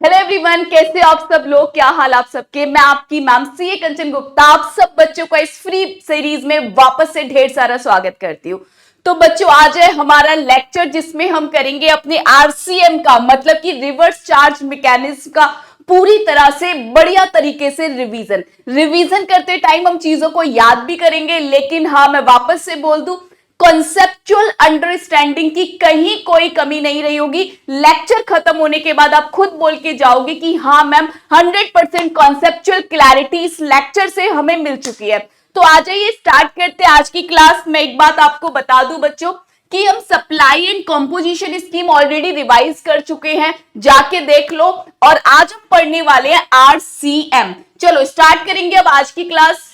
Hello everyone, कैसे हो आप सब लोग। क्या हाल आप सबके। मैं आपकी मैम सीए कंचन गुप्ता आप सब बच्चों का इस फ्री सीरीज में वापस से ढेर सारा स्वागत करती हूँ। तो बच्चों, आज है हमारा लेक्चर जिसमें हम करेंगे अपने आरसीएम का मतलब कि रिवर्स चार्ज मैकेनिज्म का पूरी तरह से बढ़िया तरीके से रिवीजन करते टाइम हम चीजों को याद भी करेंगे, लेकिन हाँ, मैं वापस से बोल दूं, कॉन्सेप्चुअल अंडरस्टैंडिंग की कहीं कोई कमी नहीं रही होगी। लेक्चर खत्म होने के बाद आप खुद बोल के जाओगे कि हाँ मैम, 100% कॉन्सेप्चुअल क्लैरिटी इस लेक्चर से हमें मिल चुकी है। तो आ जाइए, स्टार्ट करते हैं आज की क्लास। मैं एक बात आपको बता दूं बच्चों कि हम supply and composition scheme already revise कर चुके हैं, जाके देख लो। और आज हम पढ़ने वाले हैं आरसीएम। चलो स्टार्ट करेंगे अब आज की क्लास।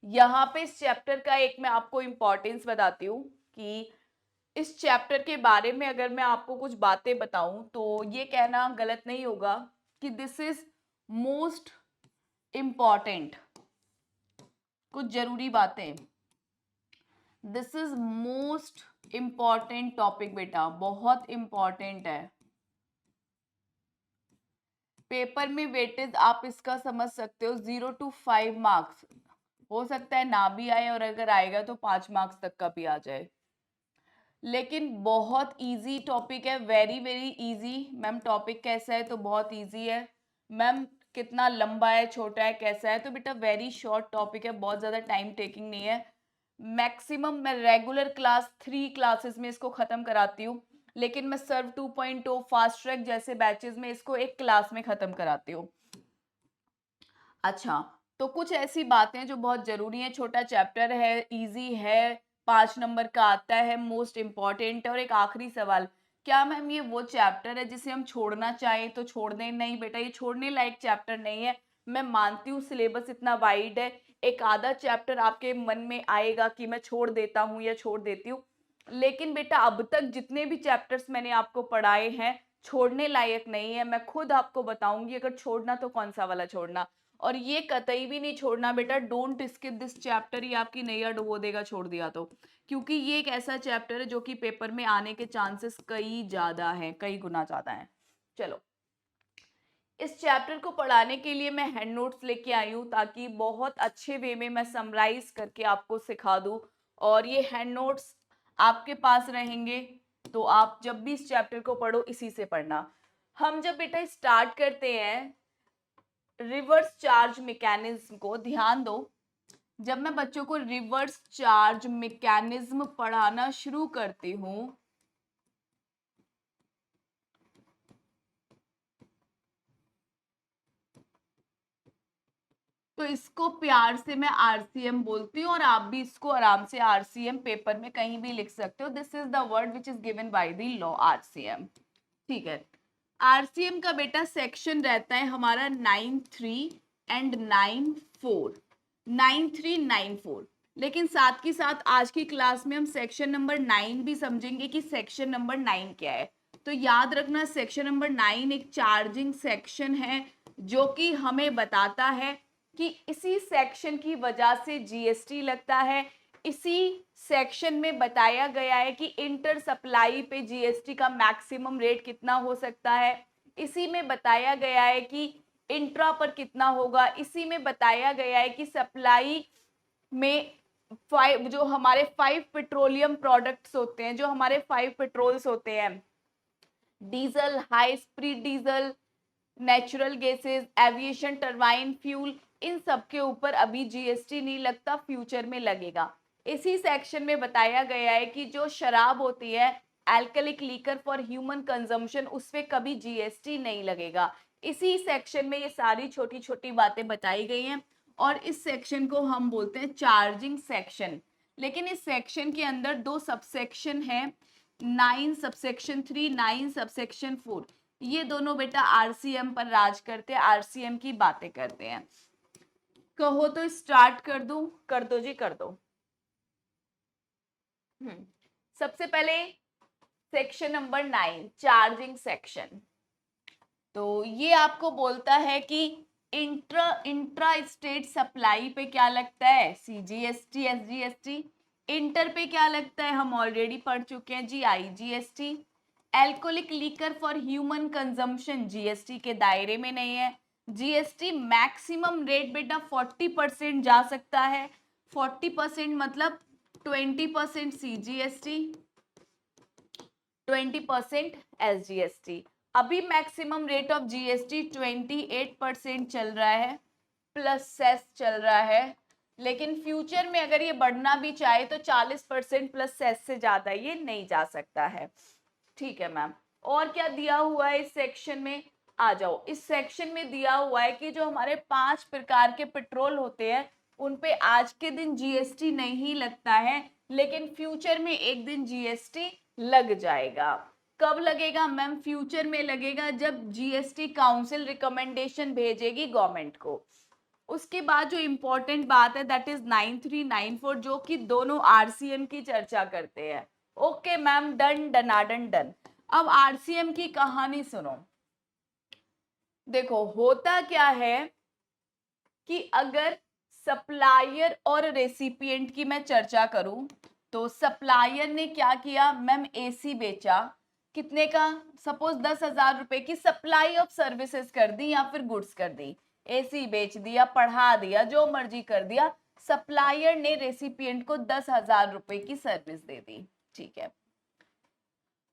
यहाँ पे इस चैप्टर का एक मैं आपको इंपॉर्टेंस बताती हूँ कि इस चैप्टर के बारे में अगर मैं आपको कुछ बातें बताऊं तो ये कहना गलत नहीं होगा कि दिस इज मोस्ट इम्पॉर्टेंट। कुछ जरूरी बातें, this is most important topic बेटा, बहुत इंपॉर्टेंट है। पेपर में वेटेज आप इसका समझ सकते हो 0 to 5 मार्क्स। हो सकता है ना भी आए, और अगर आएगा तो 5 मार्क्स तक का भी आ जाए। लेकिन बहुत इजी टॉपिक है, very very easy. Ma'am topic कैसा है? तो बहुत इजी है। मैम कितना लंबा है, छोटा है, कैसा है? तो बेटा वेरी शॉर्ट टॉपिक है, बहुत ज़्यादा टाइम टेकिंग नहीं है। मैक्सिमम मैं रेगुलर क्लास 3 क्लासेस में इसको ख़त्म कराती हूँ, लेकिन मैं सर्व 2.0 फास्ट ट्रैक जैसे बैचेस में इसको एक क्लास में ख़त्म कराती हूँ। अच्छा, तो कुछ ऐसी बातें जो बहुत जरूरी हैं। छोटा चैप्टर है, इजी है, 5 नंबर का आता है, मोस्ट इम्पॉर्टेंट है। और एक आखिरी सवाल, क्या मैम ये वो चैप्टर है जिसे हम छोड़ना चाहें तो छोड़ दें? नहीं बेटा, ये छोड़ने लायक चैप्टर नहीं है। मैं मानती हूँ सिलेबस इतना वाइड है, एक आधा चैप्टर आपके मन में आएगा कि मैं छोड़ देता हूँ या छोड़ देती हूँ, लेकिन बेटा अब तक जितने भी चैप्टर्स मैंने आपको पढ़ाए हैं छोड़ने लायक नहीं है। मैं खुद आपको बताऊंगी अगर छोड़ना तो कौन सा वाला छोड़ना। और ये कतई भी नहीं छोड़ना बेटा, डोंट स्किप दिस चैप्टर। ये आपकी नैया डुबो देगा छोड़ दिया तो, क्योंकि ये एक ऐसा चैप्टर है जो कि पेपर में आने के चांसेस कई ज्यादा हैं, कई गुना ज्यादा हैं। चलो, इस चैप्टर को पढ़ाने के लिए मैं हैंड नोट्स लेके आई हूँ ताकि बहुत अच्छे वे में मैं समराइज करके आपको सिखा दूँ। और ये हैंड नोट्स आपके पास रहेंगे, तो आप जब भी इस चैप्टर को पढ़ो इसी से पढ़ना। हम जब बेटा स्टार्ट करते हैं रिवर्स चार्ज मैकेनिज्म को, ध्यान दो, जब मैं बच्चों को रिवर्स चार्ज मैकेनिज्म पढ़ाना शुरू करती हूँ तो इसको प्यार से मैं आरसीएम बोलती हूँ, और आप भी इसको आराम से आरसीएम पेपर में कहीं भी लिख सकते हो। This is the word which is given by the law, RCM. ठीक है, आरसीएम का बेटा सेक्शन रहता है हमारा 9(3) एंड 9(4), 9(3), 9(4। लेकिन साथ के साथ आज की क्लास में हम सेक्शन नंबर 9 भी समझेंगे कि सेक्शन नंबर 9 क्या है। तो याद रखना, सेक्शन नंबर 9 एक चार्जिंग सेक्शन है जो कि हमें बताता है कि इसी सेक्शन की वजह से जीएसटी लगता है। इसी सेक्शन में बताया गया है कि इंटर सप्लाई पे जीएसटी का मैक्सिमम रेट कितना हो सकता है। इसी में बताया गया है कि इंट्रा पर कितना होगा। इसी में बताया गया है कि सप्लाई में जो हमारे 5 पेट्रोलियम प्रोडक्ट्स होते हैं, जो हमारे 5 पेट्रोल्स होते हैं, diesel, high speed diesel, natural gases, aviation turbine fuel, इन सब के ऊपर अभी जीएसटी नहीं लगता, फ्यूचर में लगेगा। इसी सेक्शन में बताया गया है कि जो शराब होती है, alcoholic liquor for human consumption, उस पर कभी जीएसटी नहीं लगेगा। इसी सेक्शन में ये सारी छोटी छोटी बातें बताई गई हैं, और इस सेक्शन को हम बोलते हैं चार्जिंग सेक्शन। लेकिन इस सेक्शन के अंदर 2 सबसेक्शन है, 9(3), 9(4). ये दोनों बेटा आरसीएम पर राज करते हैं, आरसीएम की बातें करते हैं। कहो तो स्टार्ट कर दूं? कर दो जी, कर दो। सबसे पहले सेक्शन नंबर 9, चार्जिंग सेक्शन। तो ये आपको बोलता है कि इंट्रा स्टेट सप्लाई पे क्या लगता है? CGST, SGST. इंटर पे क्या लगता है? हम ऑलरेडी पढ़ चुके हैं जी, IGST. Alcoholic liquor for human consumption GST के दायरे में नहीं है। जीएसटी मैक्सिमम रेट बेटा 40% जा सकता है। 40% मतलब 20% सीजीएसटी, 20% एसजीएसटी। अभी मैक्सिमम रेट ऑफ जीएसटी 28% चल रहा है, प्लस सेस चल रहा है, लेकिन फ्यूचर में अगर ये बढ़ना भी चाहे तो 40% प्लस सेस से ज्यादा ये नहीं जा सकता है। ठीक है मैम, और क्या दिया हुआ है इस सेक्शन में? आ जाओ, इस सेक्शन में दिया हुआ है कि जो हमारे 5 प्रकार के पेट्रोल होते हैं उन पे आज के दिन जीएसटी नहीं लगता है, लेकिन फ्यूचर में एक दिन जीएसटी लग जाएगा। कब लगेगा मैम? फ्यूचर में लगेगा जब जीएसटी काउंसिल रिकमेंडेशन भेजेगी गवर्नमेंट को। उसके बाद जो इम्पोर्टेंट बात है दैट इज 9394, जो कि दोनों आरसीएम की चर्चा करते हैं। ओके मैम, डन डनाडन डन। अब आरसीएम की कहानी सुनो। देखो होता क्या है कि अगर सप्लायर और रेसिपिएंट की मैं चर्चा करूं तो सप्लायर ने क्या किया मैम? एसी बेचा। कितने का? सपोज 10,000 रुपए की सप्लाई ऑफ सर्विसेज कर दी या फिर गुड्स कर दी। एसी बेच दिया, पढ़ा दिया, जो मर्जी कर दिया। सप्लायर ने रेसिपिएंट को 10,000 रुपए की सर्विस दे दी। ठीक है,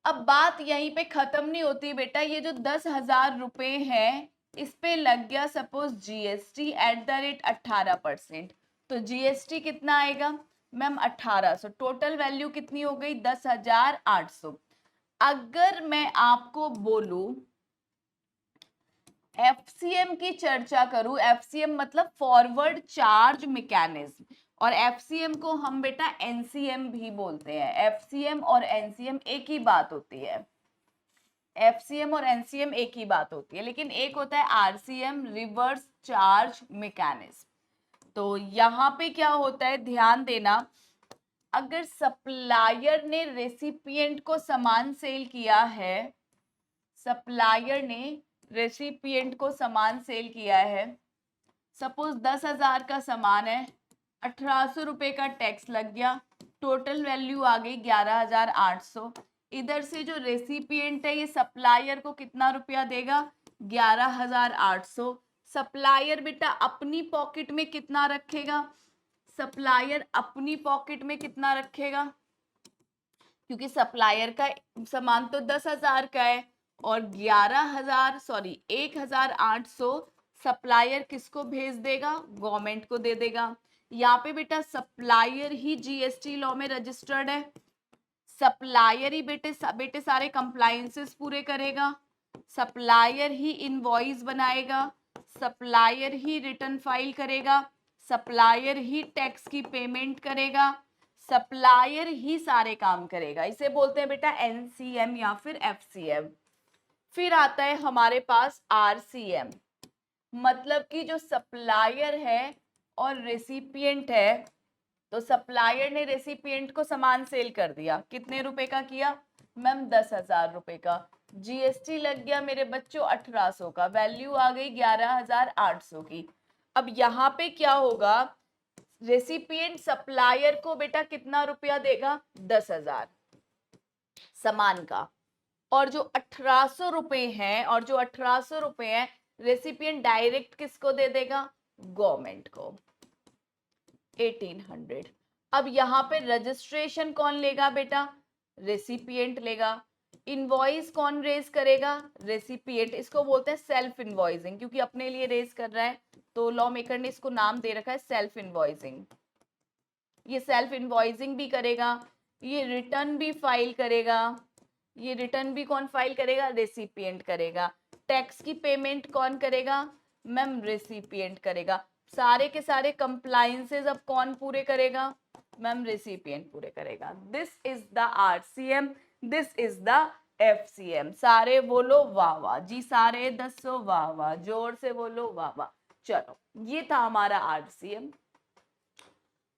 अब बात यहीं पे खत्म नहीं होती बेटा। ये जो 10,000 रुपए है इस पे लग गया suppose GST at the rate 18%, तो जीएसटी कितना आएगा मैम? 1800। टोटल वैल्यू कितनी हो गई? 10,800। अगर मैं आपको बोलूं एफसीएम की चर्चा करूं, एफसीएम मतलब फॉरवर्ड चार्ज मैकेनिज्म, और एफसीएम को हम बेटा एनसीएम भी बोलते हैं। एफसीएम और एनसीएम एक ही बात होती है। एफसीएम और एनसीएम एक ही बात होती है, लेकिन एक होता है आरसीएम, रिवर्स चार्ज मैकेनिज्म। तो यहाँ पे क्या होता है ध्यान देना, अगर सप्लायर ने रेसिपिएंट को सामान सेल किया है, सप्लायर ने रेसिपिएंट को सामान सेल किया है, सपोज 10,000 का सामान है, 1800 रुपए का टैक्स लग गया, टोटल वैल्यू आ गई 11,800। इधर से जो रेसिपिएंट है ये सप्लायर को कितना रुपया देगा? 11,800। सप्लायर बेटा अपनी पॉकेट में कितना रखेगा? सप्लायर अपनी पॉकेट में कितना रखेगा? क्योंकि सप्लायर का सामान तो 10,000 का है और 1,800 सप्लायर किसको भेज देगा? गवर्नमेंट को दे देगा। यहाँ पे बेटा सप्लायर ही जीएसटी लॉ में रजिस्टर्ड है, सप्लायर ही बेटे सारे कंप्लायंसेस पूरे करेगा, सप्लायर ही इनवॉइस बनाएगा, सप्लायर ही रिटर्न फाइल करेगा, सप्लायर ही टैक्स की पेमेंट करेगा, सप्लायर ही सारे काम करेगा। इसे बोलते हैं बेटा एनसीएम या फिर एफसीएम। फिर आता है हमारे पास आरसीएम, मतलब कि जो सप्लायर है और रेसिपिएंट है, तो सप्लायर ने रेसिपिएंट को सामान सेल कर दिया, कितने रुपए का किया मैम? 10,000 रुपए का। जीएसटी लग गया मेरे बच्चों 1800 का, वैल्यू आ गई 11,800 की। अब यहाँ पे क्या होगा, रेसिपिएंट सप्लायर को बेटा कितना रुपया देगा? 10,000 सामान का, और जो 1800 रुपए हैं, और जो 1800 रुपए हैं रेसिपिएंट डायरेक्ट किसको दे देगा? गवर्नमेंट को, 1800। अब यहाँ पे रजिस्ट्रेशन कौन लेगा बेटा? रेसिपिएंट लेगा। इनवॉइस कौन रेज करेगा? रेसिपिएंट। इसको बोलते हैं सेल्फ इनवॉइसिंग, क्योंकि अपने लिए रेज कर रहा है, तो लॉ मेकर ने इसको नाम दे रखा है सेल्फ इनवॉइसिंग। ये सेल्फ इनवॉइसिंग भी करेगा, ये रिटर्न भी फाइल करेगा। ये रिटर्न भी कौन फाइल करेगा? रेसिपिएंट करेगा। टैक्स की पेमेंट कौन करेगा मैम? रेसिपिएंट करेगा। सारे के सारे कंप्लायंसेस अब कौन पूरे करेगा मैम? रेसिपिएंट पूरे करेगा। This is the RCM, this is the FCM. सारे बोलो वाह वाह जी, सारे दसो वाह वाह, जोर से बोलो वाह वाह। चलो ये था हमारा आरसीएम।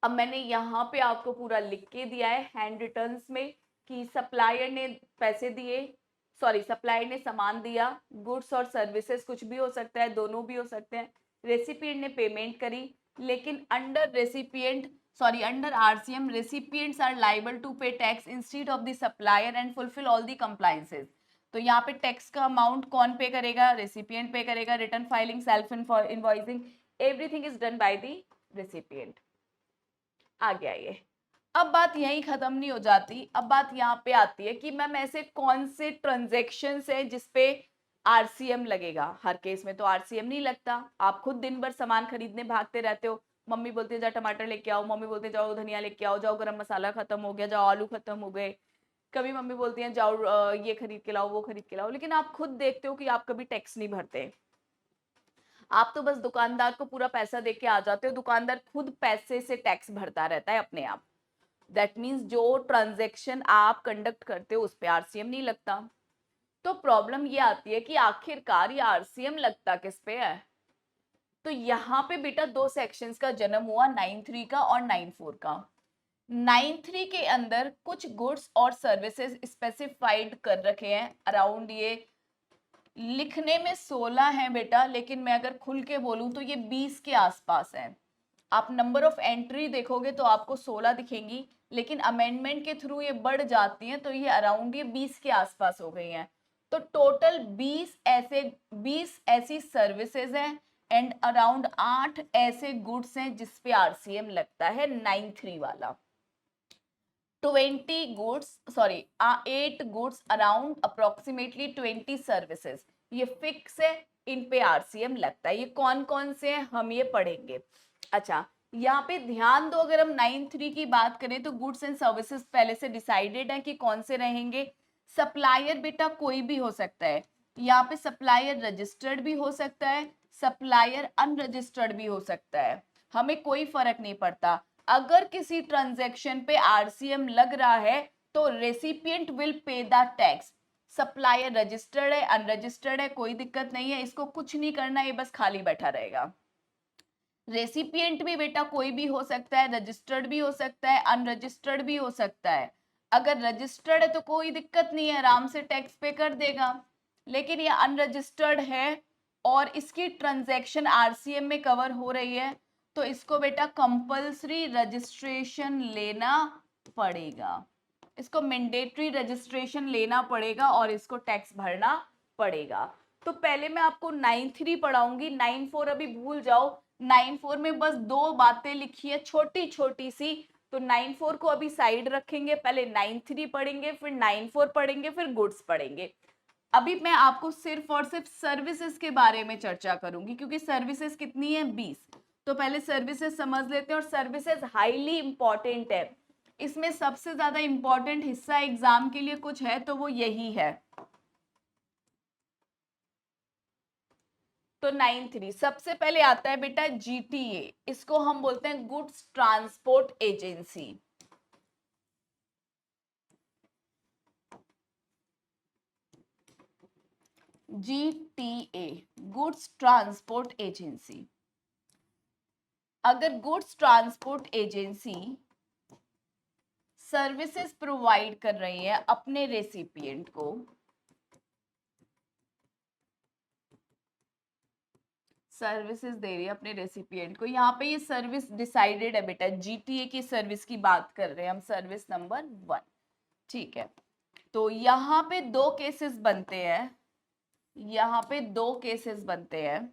अब मैंने यहाँ पे आपको पूरा लिख के दिया है हैंड रिटर्न्स में कि सप्लायर ने पैसे दिए, सॉरी सप्लायर ने सामान दिया, गुड्स और सर्विसेज कुछ भी हो सकता है, दोनों भी हो सकते हैं। रेसिपिएंट ने पेमेंट करी, लेकिन under recipient sorry, under RCM, recipients are liable to pay tax instead of the supplier and fulfill all the compliances. तो यहाँ पे टैक्स का अमाउंट कौन पे करेगा? रेसिपिएंट पे करेगा. Return filing, self invoicing, everything is done by the recipient. आ गया ये. अब बात यहीं खत्म नहीं हो जाती. अब बात यहाँ पे आती है कि मैम ऐसे कौन से ट्रांजेक्शन है जिसपे आरसीएम लगेगा. हर केस में तो आरसीएम नहीं लगता. आप खुद दिन भर सामान खरीदने भागते रहते हो. मम्मी बोलती है जाओ टमाटर लेके आओ, मम्मी बोलते हैं जाओ धनिया लेके आओ, जाओ गरम मसाला खत्म हो गया, जाओ आलू खत्म हो गए. कभी मम्मी बोलती हैं जाओ ये खरीद के लाओ, वो खरीद के लाओ. लेकिन आप खुद देखते हो कि आप कभी टैक्स नहीं भरते. आप तो बस दुकानदार को पूरा पैसा दे के आ जाते हो. दुकानदार खुद पैसे से टैक्स भरता रहता है अपने आप. दैट मीन्स जो ट्रांजेक्शन आप कंडक्ट करते हो उस पर आरसीएम नहीं लगता. तो प्रॉब्लम ये आती है कि आखिरकार ये आरसीएम लगता किस पे है. तो यहाँ पे बेटा दो सेक्शंस का जन्म हुआ, 9(3) का और 9(4) का. 9(3) के अंदर कुछ गुड्स और सर्विसेज स्पेसिफाइड कर रखे हैं अराउंड, ये लिखने में 16 है बेटा, लेकिन मैं अगर खुल के बोलूं तो ये 20 के आसपास है. आप नंबर ऑफ एंट्री देखोगे तो आपको 16 दिखेंगी, लेकिन अमेंडमेंट के थ्रू ये बढ़ जाती हैं तो ये अराउंड ये 20 के आसपास हो गई हैं. तो टोटल 20 ऐसी सर्विसेज हैं एंड अराउंड 8 ऐसे गुड्स हैं जिसपे आरसीएम लगता है 9(3) वाला. 8 गुड्स अराउंड अप्रोक्सीमेटली 20 सर्विसेज, ये फिक्स है, इन पे आरसीएम लगता है. ये कौन कौन से हैं हम ये पढ़ेंगे. अच्छा, यहाँ पे ध्यान दो, अगर हम 9(3) की बात करें तो गुड्स एंड सर्विसेज पहले से डिसाइडेड है कि कौन से रहेंगे. सप्लायर बेटा कोई भी हो सकता है. यहाँ पे सप्लायर रजिस्टर्ड भी हो सकता है, सप्लायर अनरजिस्टर्ड भी हो सकता है, हमें कोई फर्क नहीं पड़ता. अगर किसी ट्रांजैक्शन पे आरसीएम लग रहा है तो recipient will pay the tax. Supplier registered है, अनरजिस्टर्ड है, कोई दिक्कत नहीं है, इसको कुछ नहीं करना, ये बस खाली बैठा रहेगा. रेसिपिएंट भी बेटा कोई भी हो सकता है, रजिस्टर्ड भी हो सकता है, अनरजिस्टर्ड भी हो सकता है. अगर रजिस्टर्ड है तो कोई दिक्कत नहीं है, आराम से टैक्स पे कर देगा. लेकिन ये अनरजिस्टर्ड है और इसकी ट्रांजैक्शन आरसीएम में कवर हो रही है तो इसको बेटा कंपल्सरी रजिस्ट्रेशन लेना पड़ेगा. इसको मैंडेटरी रजिस्ट्रेशन लेना पड़ेगा और इसको टैक्स भरना पड़ेगा. तो पहले मैं आपको 9(3) पढ़ाऊंगी, 9(4) अभी भूल जाओ. 9(4) में बस दो बातें लिखी है छोटी छोटी सी, तो 9(4) को अभी साइड रखेंगे, पहले 9(3) पढ़ेंगे, फिर 9(4) पढ़ेंगे, फिर गुड्स पढ़ेंगे. अभी मैं आपको सिर्फ और सिर्फ सर्विसेज के बारे में चर्चा करूंगी क्योंकि सर्विसेज कितनी है, 20. तो पहले सर्विसेज समझ लेते हैं. और सर्विसेज हाईली इंपॉर्टेंट है. इसमें सबसे ज्यादा इंपॉर्टेंट हिस्सा एग्जाम के लिए कुछ है तो वो यही है. तो 9(3) सबसे पहले आता है बेटा जीटीए. इसको हम बोलते हैं goods transport agency. GTA goods transport agency. अगर goods transport agency services provide कर रही है अपने रेसिपिएंट को, सर्विसेज दे रही है अपने रेसिपिएंट को, यहाँ पे ये सर्विस डिसाइडेड है बेटा. जीटीए की सर्विस की बात कर रहे हैं हम, सर्विस नंबर 1. ठीक है, तो यहाँ पे दो केसेस बनते हैं, यहाँ पे दो केसेस बनते हैं.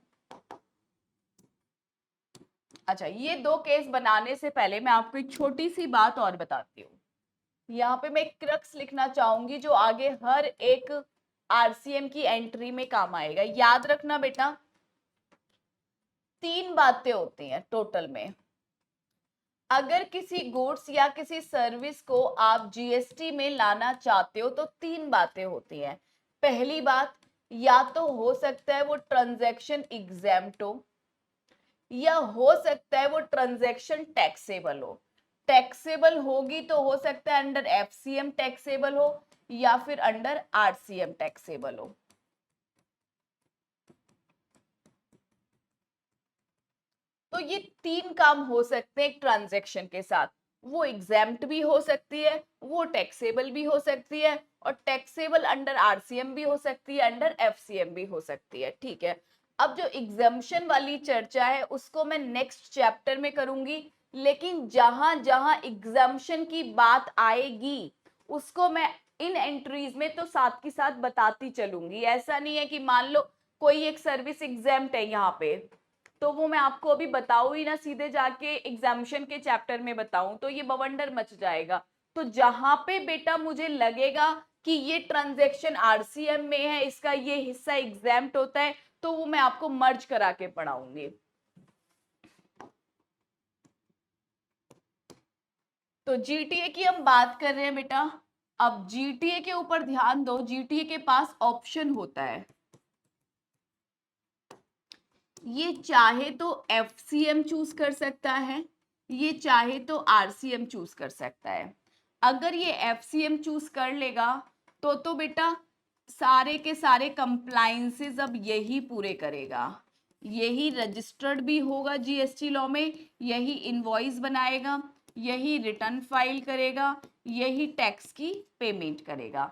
अच्छा, ये दो केस बनाने से पहले मैं आपको एक छोटी सी बात और बताती हूँ. यहाँ पे मैं एक क्रक्स लिखना चाहूंगी जो आगे हर एक आरसीएम की एंट्री में काम आएगा. याद रखना बेटा, 3 बातें होती हैं टोटल में. अगर किसी गुड्स या किसी सर्विस को आप जीएसटी में लाना चाहते हो तो 3 बातें होती हैं. पहली बात, या तो हो सकता है वो ट्रांजैक्शन एग्जेम्प्ट हो, या हो सकता है वो ट्रांजैक्शन टैक्सेबल हो. टैक्सेबल होगी तो हो सकता है अंडर एफसीएम टैक्सेबल हो या फिर अंडर आरसीएम टैक्सेबल हो. तो ये 3 काम हो सकते हैं एक ट्रांजैक्शन के साथ. वो एग्जेम्प्ट भी हो सकती है, वो टैक्सेबल भी हो सकती है, और टैक्सेबल अंडर आरसीएम भी हो सकती है, अंडर एफसीएम भी हो सकती है. ठीक है, अब जो एग्जम्पशन वाली चर्चा है उसको मैं नेक्स्ट चैप्टर में करूंगी. लेकिन जहां जहां एग्जाम्पशन की बात आएगी उसको मैं इन एंट्रीज में तो साथ के साथ बताती चलूंगी। ऐसा नहीं है कि मान लो कोई एक सर्विस एग्जाम्प्ट है यहाँ पे, तो वो मैं आपको अभी बताऊं ही ना, सीधे जाके एग्जाम्पशन के चैप्टर में बताऊं तो ये बवंडर मच जाएगा। तो जहां पे बेटा मुझे लगेगा कि ये ट्रांजैक्शन आरसीएम में है, इसका ये हिस्सा एग्जाम्प्ट होता है, तो वो मैं आपको मर्ज करा के पढ़ाऊंगी। तो जीटीए की हम बात कर रहे हैं बेटा। अब जीटीए के ऊपर ध्यान दो, जीटीए के पास ऑप्शन होता है, ये चाहे तो एफसीएम चूज कर सकता है, ये चाहे तो आरसीएम चूज कर सकता है। अगर ये एफसीएम चूज कर लेगा तो बेटा सारे के सारे कंप्लायंसेस अब यही पूरे करेगा, यही रजिस्टर्ड भी होगा जीएसटी लॉ में, यही इनवॉइस बनाएगा, यही रिटर्न फाइल करेगा, यही टैक्स की पेमेंट करेगा।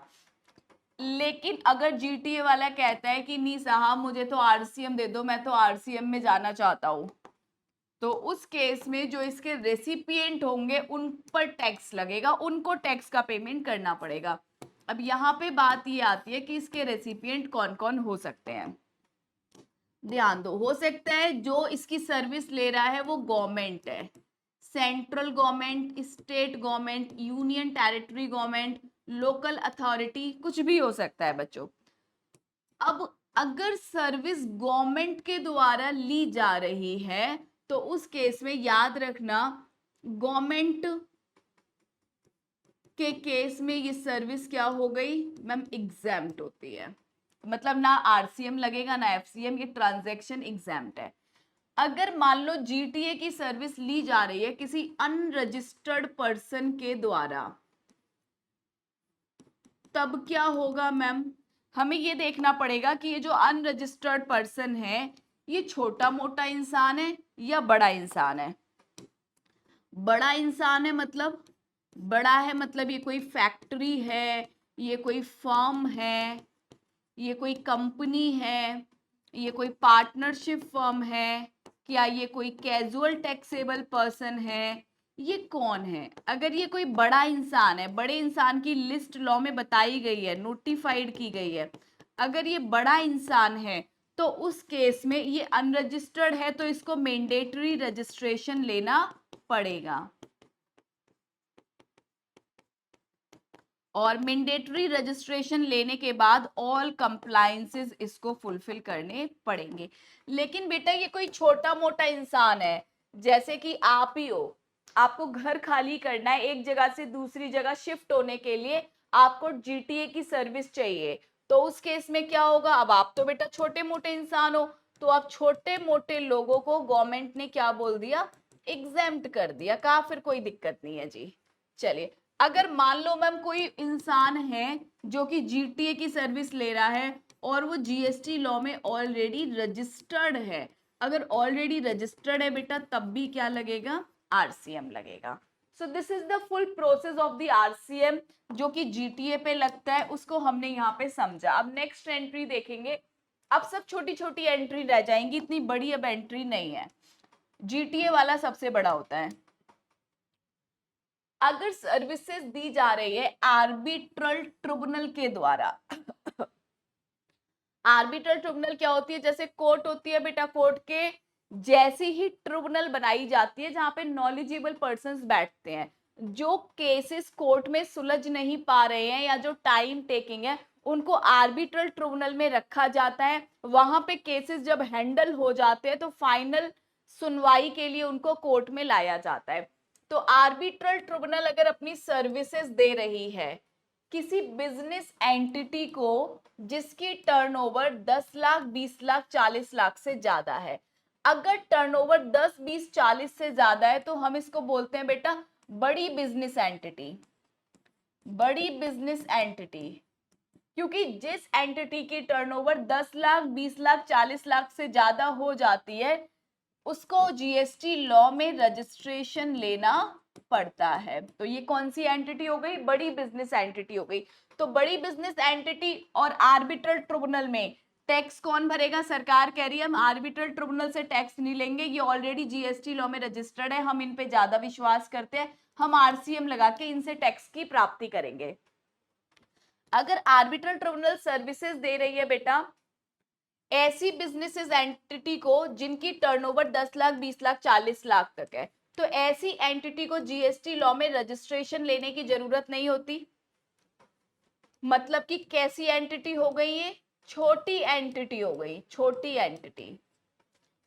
लेकिन अगर जीटीए वाला कहता है कि नहीं साहब मुझे तो आरसीएम दे दो, मैं तो आरसीएम में जाना चाहता हूं, तो उस केस में जो इसके रेसिपिएंट होंगे उन पर टैक्स लगेगा, उनको टैक्स का पेमेंट करना पड़ेगा। अब यहाँ पे बात ये आती है कि इसके रेसिपिएंट कौन कौन हो सकते हैं। ध्यान दो, हो सकता है जो इसकी सर्विस ले रहा है वो गवर्नमेंट है, central government, state government, union territory government, local authority, कुछ भी हो सकता है बच्चों। अब अगर सर्विस गवर्नमेंट के द्वारा ली जा रही है तो उस केस में याद रखना गवर्नमेंट के केस में ये सर्विस क्या हो गई मैम, एग्जाम्प्ट होती है। मतलब ना आरसीएम लगेगा ना एफसीएम, ये ट्रांजैक्शन एग्जाम्प्ट है। अगर मान लो जीटीए की सर्विस ली जा रही है किसी अनरजिस्टर्ड पर्सन के द्वारा, तब क्या होगा मैम, हमें ये देखना पड़ेगा कि ये जो अनरजिस्टर्ड पर्सन है ये छोटा मोटा इंसान है या बड़ा इंसान है। बड़ा इंसान है मतलब, बड़ा है मतलब ये कोई फैक्ट्री है, ये कोई फर्म है, ये कोई कंपनी है, ये कोई पार्टनरशिप फर्म है, क्या ये कोई कैजुअल टैक्सेबल पर्सन है, ये कौन है। अगर ये कोई बड़ा इंसान है, बड़े इंसान की लिस्ट लॉ में बताई गई है, नोटिफाइड की गई है, अगर ये बड़ा इंसान है तो उस केस में ये अनरजिस्टर्ड है तो इसको मैंडेटरी रजिस्ट्रेशन लेना पड़ेगा, और मैंडेटरी रजिस्ट्रेशन लेने के बाद ऑल कंप्लायंसेस इसको फुलफिल करने पड़ेंगे। लेकिन बेटा ये कोई छोटा मोटा इंसान है, जैसे कि आप ही हो, आपको घर खाली करना है, एक जगह से दूसरी जगह शिफ्ट होने के लिए आपको जीटीए की सर्विस चाहिए, तो उस केस में क्या होगा, अब आप तो बेटा छोटे मोटे इंसान हो, तो आप छोटे मोटे लोगों को गवर्नमेंट ने क्या बोल दिया, एग्जेम्प्ट कर दिया, कहा फिर कोई दिक्कत नहीं है जी। चलिए, अगर मान लो मैम कोई इंसान है जो कि जीटीए की सर्विस ले रहा है और वो जीएसटी लॉ में ऑलरेडी रजिस्टर्ड है, अगर ऑलरेडी रजिस्टर्ड है बेटा तब भी क्या लगेगा, आरसीएम लगेगा। So this is the full process of the RCM जो कि जीटीए पे लगता है, उसको हमने यहाँ पे समझा। अब नेक्स्ट एंट्री देखेंगे, अब सब छोटी छोटी एंट्री रह जाएंगी, इतनी बड़ी अब एंट्री नहीं है, जीटीए वाला सबसे बड़ा होता है। अगर सर्विसेज दी जा रही है आर्बिट्रल ट्रिब्यूनल के द्वारा, आर्बिट्रल ट्रिब्यूनल क्या होती है, जैसे कोर्ट होती है बेटा, कोर्ट के जैसी ही ट्रिब्यूनल बनाई जाती है जहां पे नॉलेजेबल पर्संस बैठते हैं, जो केसेस कोर्ट में सुलझ नहीं पा रहे हैं या जो टाइम टेकिंग है उनको आर्बिट्रल ट्रिब्यूनल में रखा जाता है। वहां पे केसेस जब हैंडल हो जाते हैं तो फाइनल सुनवाई के लिए उनको कोर्ट में लाया जाता है। तो आर्बिट्रल ट्रिब्यूनल अगर अपनी सर्विसेज दे रही है किसी बिजनेस एंटिटी को जिसकी टर्नओवर 10 लाख, 20 लाख, 40 लाख से ज्यादा है, अगर टर्नओवर 10, 20, 40 से ज्यादा है तो हम इसको बोलते हैं बेटा बड़ी बिजनेस एंटिटी, बड़ी बिजनेस एंटिटी। क्योंकि जिस एंटिटी की टर्नओवर 10 लाख, 20 लाख, 40 लाख से ज्यादा हो जाती है उसको जीएसटी लॉ में रजिस्ट्रेशन लेना पड़ता है। तो ये कौन सी एंटिटी हो गई, बड़ी बिजनेस एंटिटी हो गई। तो बड़ी बिजनेस एंटिटी और आर्बिट्रल ट्रिब्यूनल में टैक्स कौन भरेगा? सरकार कह रही है हम आर्बिट्रल ट्रिब्यूनल से टैक्स नहीं लेंगे, ये ऑलरेडी जीएसटी लॉ में रजिस्टर्ड है, हम इन पे ज्यादा विश्वास करते हैं, हम आरसीएम लगा के इनसे टैक्स की प्राप्ति करेंगे। अगर आर्बिट्रल ट्रिब्यूनल सर्विसेज दे रही है बेटा ऐसी बिजनेसेस एंटिटी को जिनकी टर्नओवर 10 लाख 20 लाख 40 लाख तक है, तो ऐसी एंटिटी को जीएसटी लॉ में रजिस्ट्रेशन लेने की जरूरत नहीं होती। मतलब कि कैसी एंटिटी हो गई ये? छोटी एंटिटी हो गई, छोटी एंटिटी।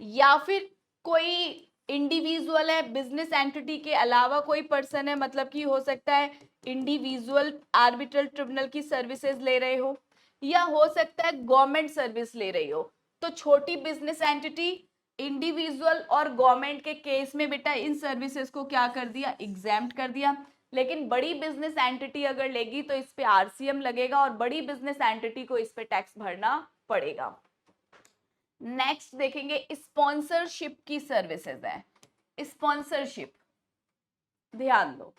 या फिर कोई इंडिविजुअल है, बिजनेस एंटिटी के अलावा कोई पर्सन है, मतलब कि हो सकता है इंडिविजुअल आर्बिट्रल ट्रिब्यूनल की सर्विसेज ले रहे हो, या हो सकता है गवर्नमेंट सर्विस ले रही हो। तो छोटी बिजनेस एंटिटी, इंडिविजुअल और गवर्नमेंट के केस में बेटा इन सर्विसेज को क्या कर दिया? एग्जैम्प्ट कर दिया। लेकिन बड़ी बिजनेस एंटिटी अगर लेगी तो इस पे आरसीएम लगेगा और बड़ी बिजनेस एंटिटी को इस पे टैक्स भरना पड़ेगा। नेक्स्ट देखेंगे स्पॉन्सरशिप की सर्विसेज है। स्पॉन्सरशिप ध्यान दो,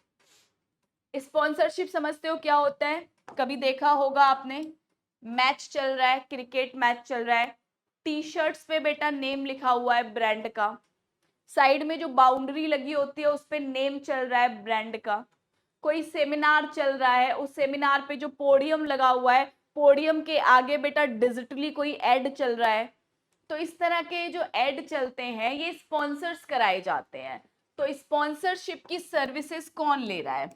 स्पॉन्सरशिप समझते हो क्या होता है? कभी देखा होगा आपने, मैच चल रहा है, क्रिकेट मैच चल रहा है, टी शर्ट्स पे बेटा नेम लिखा हुआ है ब्रांड का, साइड में जो बाउंड्री लगी होती है उस पे नेम चल रहा है ब्रांड का। कोई सेमिनार चल रहा है, उस सेमिनार पे जो पोडियम लगा हुआ है, पोडियम के आगे बेटा डिजिटली कोई एड चल रहा है। तो इस तरह के जो एड चलते हैं ये स्पॉन्सर्स कराए जाते हैं। तो स्पॉन्सरशिप की सर्विसेज कौन ले रहा है?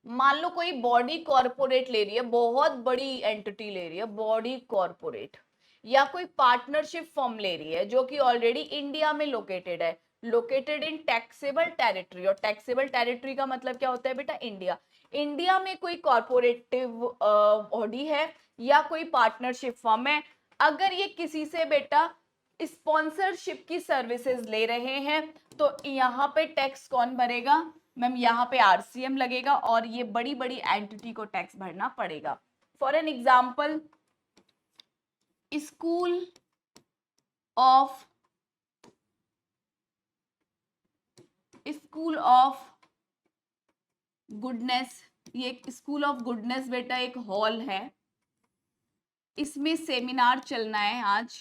मान लो कोई बॉडी कॉर्पोरेट ले रही है, बहुत बड़ी एंटिटी ले रही है बॉडी कॉर्पोरेट, या कोई पार्टनरशिप फर्म ले रही है जो कि ऑलरेडी इंडिया में लोकेटेड है, लोकेटेड इन टैक्सेबल टेरिटरी। और टैक्सेबल टेरिटरी का मतलब क्या होता है बेटा? इंडिया। इंडिया में कोई कॉर्पोरेटिव बॉडी है या कोई पार्टनरशिप फर्म है, अगर ये किसी से बेटा स्पॉन्सरशिप की सर्विसेज ले रहे हैं तो यहाँ पे टैक्स कौन भरेगा? मैम यहाँ पे आरसीएम लगेगा और ये बड़ी बड़ी एंटिटी को टैक्स भरना पड़ेगा। For an example, school of goodness, ये स्कूल ऑफ गुडनेस बेटा एक हॉल है, इसमें सेमिनार चलना है आज।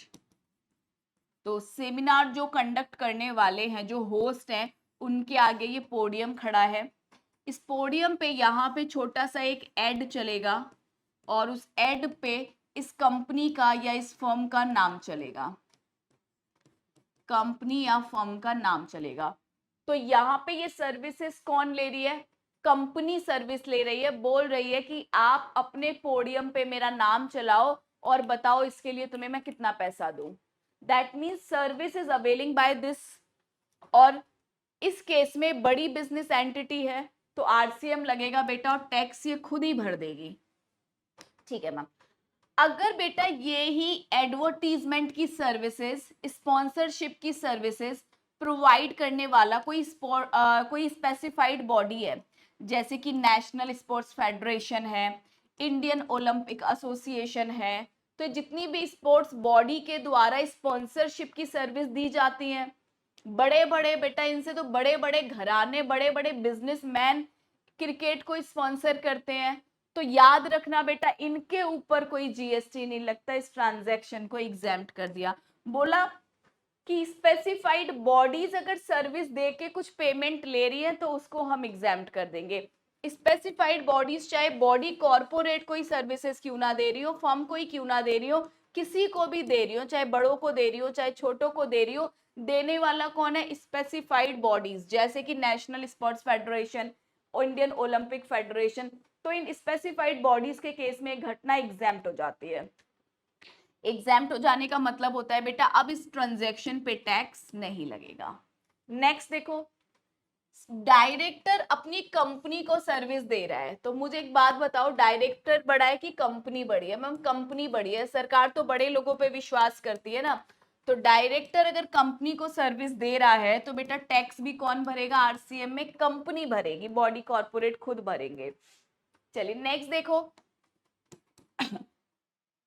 तो सेमिनार जो कंडक्ट करने वाले हैं, जो होस्ट हैं, उनके आगे ये पोडियम खड़ा है। इस पोडियम पे यहाँ पे छोटा सा एक एड चलेगा और उस एड पे इस कंपनी का या इस फर्म का नाम चलेगा, कंपनी या फर्म का नाम चलेगा। तो यहाँ पे ये सर्विसेज कौन ले रही है? कंपनी सर्विस ले रही है, बोल रही है कि आप अपने पोडियम पे मेरा नाम चलाओ और बताओ इसके लिए तुम्हें मैं कितना पैसा दूं। That means service is availing by this. और इस केस में बड़ी बिजनेस एंटिटी है तो आरसीएम लगेगा बेटा और टैक्स ये खुद ही भर देगी। ठीक है मैम। अगर बेटा ये ही एडवर्टीजमेंट की सर्विसेज, स्पॉन्सरशिप की सर्विसेज प्रोवाइड करने वाला कोई स्पेसिफाइड बॉडी है, जैसे कि नेशनल स्पोर्ट्स फेडरेशन है, इंडियन ओलंपिक एसोसिएशन है, तो जितनी भी स्पोर्ट्स बॉडी के द्वारा स्पॉन्सरशिप की सर्विस दी जाती है, बड़े बड़े बेटा इनसे तो बड़े बड़े घराने, बड़े बड़े बिजनेसमैन क्रिकेट को स्पॉन्सर करते हैं, तो याद रखना बेटा इनके ऊपर कोई जीएसटी नहीं लगता, इस ट्रांजैक्शन को एग्जेम्प्ट कर दिया। बोला कि स्पेसिफाइड बॉडीज अगर सर्विस दे के कुछ पेमेंट ले रही है तो उसको हम एग्जेम्प्ट कर देंगे। स्पेसिफाइड बॉडीज चाहे बॉडी कॉर्पोरेट कोई सर्विसेज क्यों ना दे रही हो, फर्म कोई क्यों ना दे रही हो, किसी को भी दे रही हो, चाहे बड़ों को दे रही हो चाहे छोटों को दे रही हो, देने वाला कौन है? स्पेसिफाइड बॉडीज, जैसे कि national sports federation, Indian Olympic federation. तो इन स्पेसिफाइड बॉडीज के केस में घटना एग्जेम्प्ट हो जाती है। एग्जेम्प्ट हो जाने का मतलब होता है बेटा अब इस ट्रांजैक्शन पे टैक्स नहीं लगेगा। नेक्स्ट देखो, डायरेक्टर अपनी कंपनी को सर्विस दे रहा है, तो मुझे एक बात बताओ, डायरेक्टर बड़ा है कि कंपनी बड़ी है? मैम कंपनी बड़ी है, सरकार तो बड़े लोगों पे विश्वास करती है ना। तो डायरेक्टर अगर कंपनी को सर्विस दे रहा है तो बेटा टैक्स भी कौन भरेगा? आरसीएम में कंपनी भरेगी, बॉडी कॉर्पोरेट खुद भरेंगे। चलिए नेक्स्ट देखो,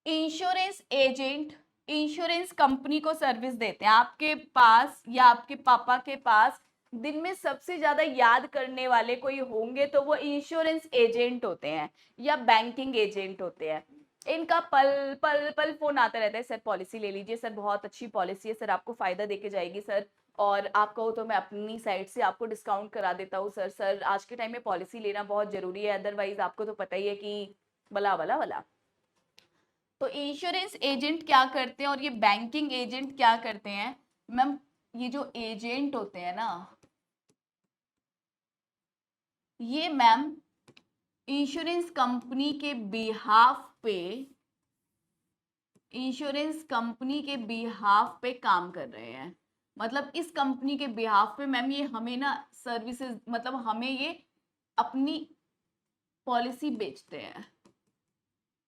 इंश्योरेंस एजेंट इंश्योरेंस कंपनी को सर्विस देते हैं। आपके पास या आपके पापा के पास दिन में सबसे ज्यादा याद करने वाले कोई होंगे तो वो इंश्योरेंस एजेंट होते हैं या बैंकिंग एजेंट होते हैं। इनका पल पल पल फोन आता रहता है, सर पॉलिसी ले लीजिए, सर बहुत अच्छी पॉलिसी है, सर आपको फायदा देके जाएगी सर, और आप कहो तो मैं अपनी साइड से आपको डिस्काउंट करा देता हूँ सर, सर आज के टाइम में पॉलिसी लेना बहुत जरूरी है, अदरवाइज आपको तो पता ही है कि बला बला बला। तो इंश्योरेंस एजेंट क्या करते हैं और ये बैंकिंग एजेंट क्या करते हैं मैम? ये जो एजेंट होते हैं ना, ये मैम इंश्योरेंस कंपनी के बिहाफ पे, इंश्योरेंस कंपनी के बिहाफ पे काम कर रहे हैं। मतलब इस कंपनी के बिहाफ पे मैम ये हमें ना सर्विसेज, मतलब हमें ये अपनी पॉलिसी बेचते हैं,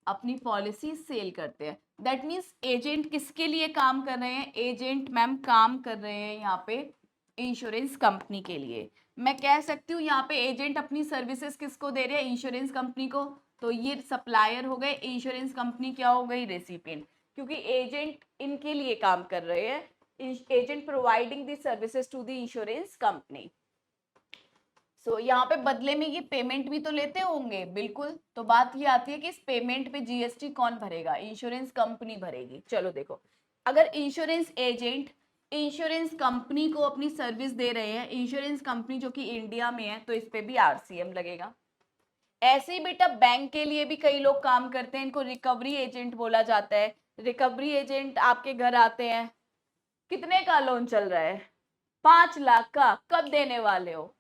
अपनी पॉलिसी सेल करते हैं। दैट मीन्स एजेंट किसके लिए काम कर रहे हैं? एजेंट मैम काम कर रहे हैं यहाँ पे इंश्योरेंस कंपनी के लिए। मैं कह सकती हूँ यहाँ पे एजेंट अपनी सर्विसेज किसको दे रहे हैं? इंश्योरेंस कंपनी को। तो ये सप्लायर हो गए, इंश्योरेंस कंपनी क्या हो गई? रेसिपिएंट, क्योंकि एजेंट इनके लिए काम कर रहे हैं। Agent providing the services to the insurance company. So यहाँ पे बदले में ये पेमेंट भी तो लेते होंगे, बिल्कुल। तो बात ये आती है कि इस पेमेंट पे जीएसटी कौन भरेगा? इंश्योरेंस कंपनी भरेगी। चलो देखो, अगर इंश्योरेंस एजेंट इंश्योरेंस कंपनी को अपनी सर्विस दे रहे हैं, इंश्योरेंस कंपनी जो कि इंडिया में है, तो इस पे भी आरसीएम लगेगा। ऐसे ही बेटा बैंक के लिए भी कई लोग काम करते हैं, इनको रिकवरी एजेंट बोला जाता है। रिकवरी एजेंट आपके घर आते हैं, कितने का लोन चल रहा है? 5 लाख का, कब देने वाले हो?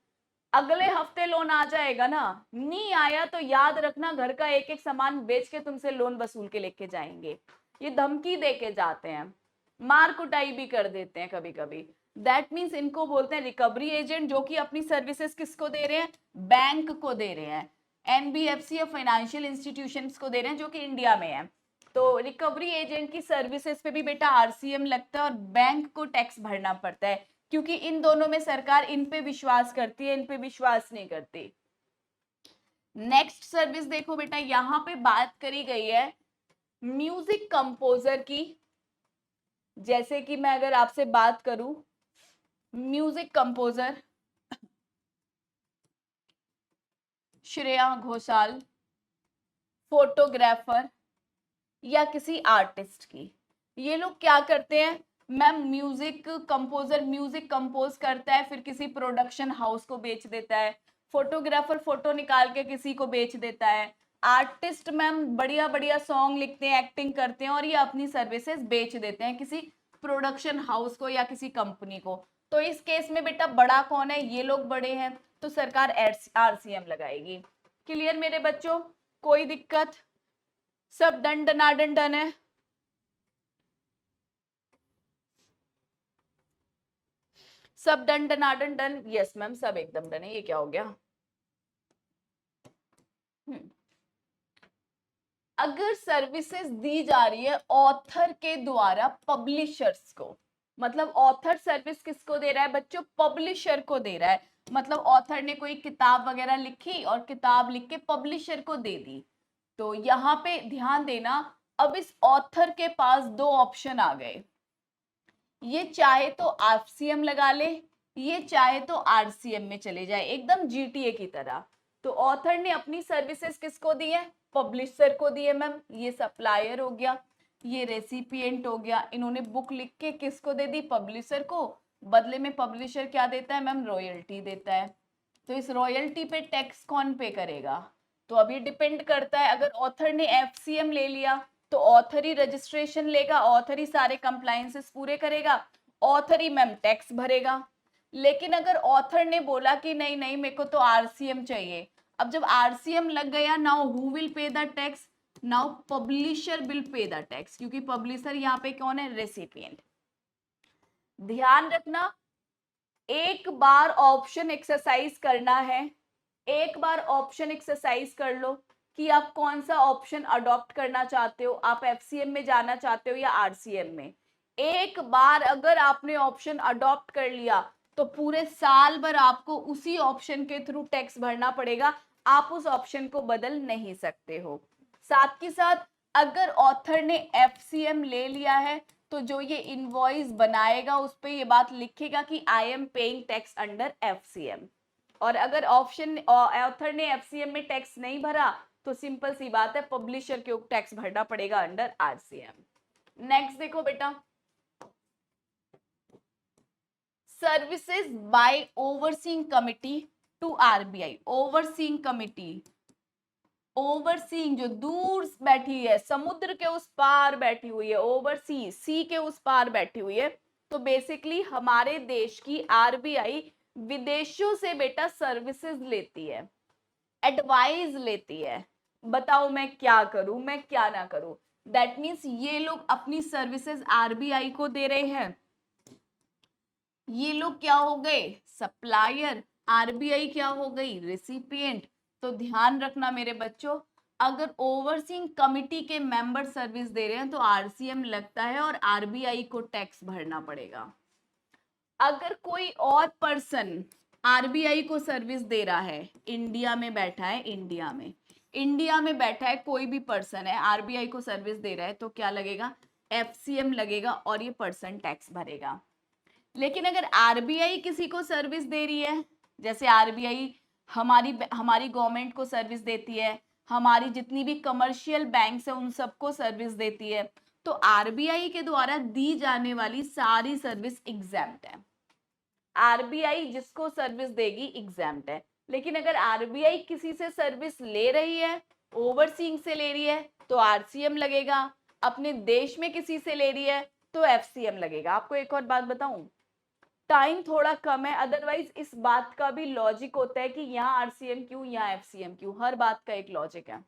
अगले हफ्ते लोन आ जाएगा ना, नहीं आया तो याद रखना घर का एक एक सामान बेच के तुमसे लोन वसूल के लेके जाएंगे। ये धमकी दे के जाते हैं, मार कुटाई भी कर देते हैं कभी कभी। दैट मीन्स इनको बोलते हैं रिकवरी एजेंट, जो कि अपनी सर्विसेज किसको दे रहे हैं? बैंक को दे रहे हैं, एनबीएफसी या फाइनेंशियल इंस्टीट्यूशंस को दे रहे हैं जो कि इंडिया में है। तो रिकवरी एजेंट की सर्विसेज पे भी बेटा आरसीएम लगता है और बैंक को टैक्स भरना पड़ता है, क्योंकि इन दोनों में सरकार इन पे विश्वास करती है, इन पे विश्वास नहीं करती। नेक्स्ट सर्विस देखो बेटा, यहां पे बात करी गई है म्यूजिक कंपोजर की। जैसे कि मैं अगर आपसे बात करूं, music composer Shreya Ghoshal, photographer या किसी आर्टिस्ट की, ये लोग क्या करते हैं ma'am? Music composer music compose करता है, फिर किसी प्रोडक्शन हाउस को बेच देता है। फोटोग्राफर फोटो निकाल के किसी को बेच देता है। आर्टिस्ट मैम बढ़िया बढ़िया सॉन्ग लिखते हैं, एक्टिंग करते हैं और ये अपनी सर्विसेज बेच देते हैं किसी प्रोडक्शन हाउस को या किसी कंपनी को। तो इस केस में बेटा बड़ा कौन है? ये लोग बड़े हैं, तो सरकार आरसीएम लगाएगी। क्लियर मेरे बच्चों? कोई दिक्कत? सब डन डनाडन डन है? सब डन डनाडन डन? यस मैम, सब एकदम डन है। ये क्या हो गया? अगर सर्विसेज दी जा रही है ऑथर के द्वारा पब्लिशर्स को, मतलब ऑथर सर्विस किसको दे रहा है बच्चों? पब्लिशर को दे रहा है। मतलब ऑथर ने कोई किताब वगैरह लिखी और किताब लिख के पब्लिशर को दे दी। तो यहाँ पे ध्यान देना, अब इस ऑथर के पास 2 ऑप्शन आ गए। ये चाहे तो आरसीएम लगा ले, ये चाहे तो आरसीएम में चले जाए, एकदम जीटीए की तरह। तो ऑथर ने अपनी सर्विसेज किसको दी है? पब्लिशर को दी है मैम। ये सप्लायर हो गया, ये रेसिपिएंट हो गया। इन्होंने बुक लिख के किसको दे दी? पब्लिशर को। बदले में पब्लिशर क्या देता है मैम? रॉयल्टी देता है। तो इस रॉयल्टी पे टैक्स कौन पे करेगा? तो अब ये डिपेंड करता है, अगर ऑथर ने एफसीएम ले लिया तो ऑथर ही रजिस्ट्रेशन लेगा, ऑथर ही सारे कंप्लायंसेस पूरे करेगा, ऑथर ही मैम टैक्स भरेगा। लेकिन अगर ऑथर ने बोला कि नहीं नहीं मेरे को तो आरसीएम चाहिए, अब जब आरसीएम लग गया, now who will pay the tax? Now publisher will pay the tax, क्योंकि पब्लिशर यहाँ पे कौन है? रेसिपिएंट। ध्यान रखना, एक बार ऑप्शन एक्सरसाइज करना है, एक बार ऑप्शन एक्सरसाइज कर लो कि आप कौन सा ऑप्शन अडॉप्ट करना चाहते हो, आप एफसीएम में जाना चाहते हो या आरसीएम में। एक बार अगर आपने ऑप्शन अडॉप्ट कर लिया तो पूरे साल भर आपको उसी ऑप्शन के थ्रू टैक्स भरना पड़ेगा, आप उस ऑप्शन को बदल नहीं सकते हो। साथ ही साथ अगर ऑथर ने एफसीएम ले लिया है तो जो ये इनवॉइस बनाएगा उस पे ये बात लिखेगा कि I am paying tax under FCM. और अगर ऑप्शन ऑथर ने एफसीएम में टैक्स नहीं भरा तो सिंपल सी बात है, पब्लिशर को टैक्स भरना पड़ेगा अंडर आरसीएम। नेक्स्ट देखो बेटा, services by overseeing committee to RBI. Overseeing committee, overseeing जो दूर बैठी है, समुद्र के उस पार बैठी हुई है, ओवरसी सी के उस पार बैठी हुई है। तो बेसिकली हमारे देश की आरबीआई विदेशों से बेटा सर्विसेज लेती है, एडवाइस लेती है, बताओ मैं क्या करूं, मैं क्या ना करूं। दैट मीन्स ये लोग अपनी सर्विसेज आरबीआई को दे रहे हैं, ये लोग क्या हो गए सप्लायर, आरबीआई क्या हो गई रिसिपिएंट। तो ध्यान रखना मेरे बच्चों, अगर ओवरसीइंग कमिटी के मेंबर सर्विस दे रहे हैं तो आरसीएम लगता है और आरबीआई को टैक्स भरना पड़ेगा। अगर कोई और पर्सन आरबीआई को सर्विस दे रहा है, इंडिया में बैठा है, इंडिया में बैठा है कोई भी पर्सन है, आरबीआई को सर्विस दे रहा है, तो क्या लगेगा एफसीएम लगेगा और ये पर्सन टैक्स भरेगा। लेकिन अगर आरबीआई किसी को सर्विस दे रही है, जैसे आरबीआई हमारी गवर्नमेंट को सर्विस देती है, हमारी जितनी भी कमर्शियल बैंक्स है उन सबको सर्विस देती है, तो आरबीआई के द्वारा दी जाने वाली सारी सर्विस एग्जैम्प्ट है। आरबीआई जिसको सर्विस देगी एग्जैम्प्ट है। लेकिन अगर आरबीआई किसी से सर्विस ले रही है, ओवरसीइंग से ले रही है, तो आरसीएम लगेगा, अपने देश में किसी से ले रही है तो एफसीएम लगेगा। आपको एक और बात बताऊं, टाइम थोड़ा कम है, अदरवाइज इस बात का भी लॉजिक होता है कि यहाँ आरसीएम क्यों, यहाँ एफसीएम क्यों, हर बात का एक लॉजिक है।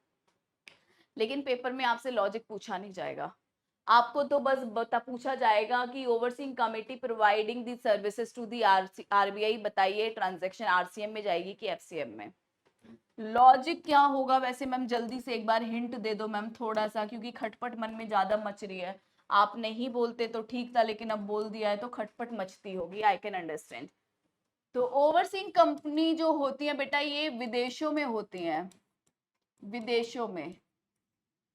लेकिन पेपर में आपसे लॉजिक पूछा नहीं जाएगा, आपको तो बस पूछा जाएगा कि overseeing committee providing the services to the RBI, बताइए ट्रांजैक्शन आरसीएम में जाएगी कि एफसीएम में। लॉजिक क्या होगा वैसे मैम, जल्दी से एक बार हिंट दे दो मैम थोड़ा सा, क्योंकि खटपट मन में ज्यादा मच रही है। आप नहीं बोलते तो ठीक था, लेकिन अब बोल दिया है तो खटपट मचती होगी, आई कैन अंडरस्टैंड। तो ओवरसीइंग कंपनी जो होती है बेटा ये विदेशों में होती हैं, विदेशों में।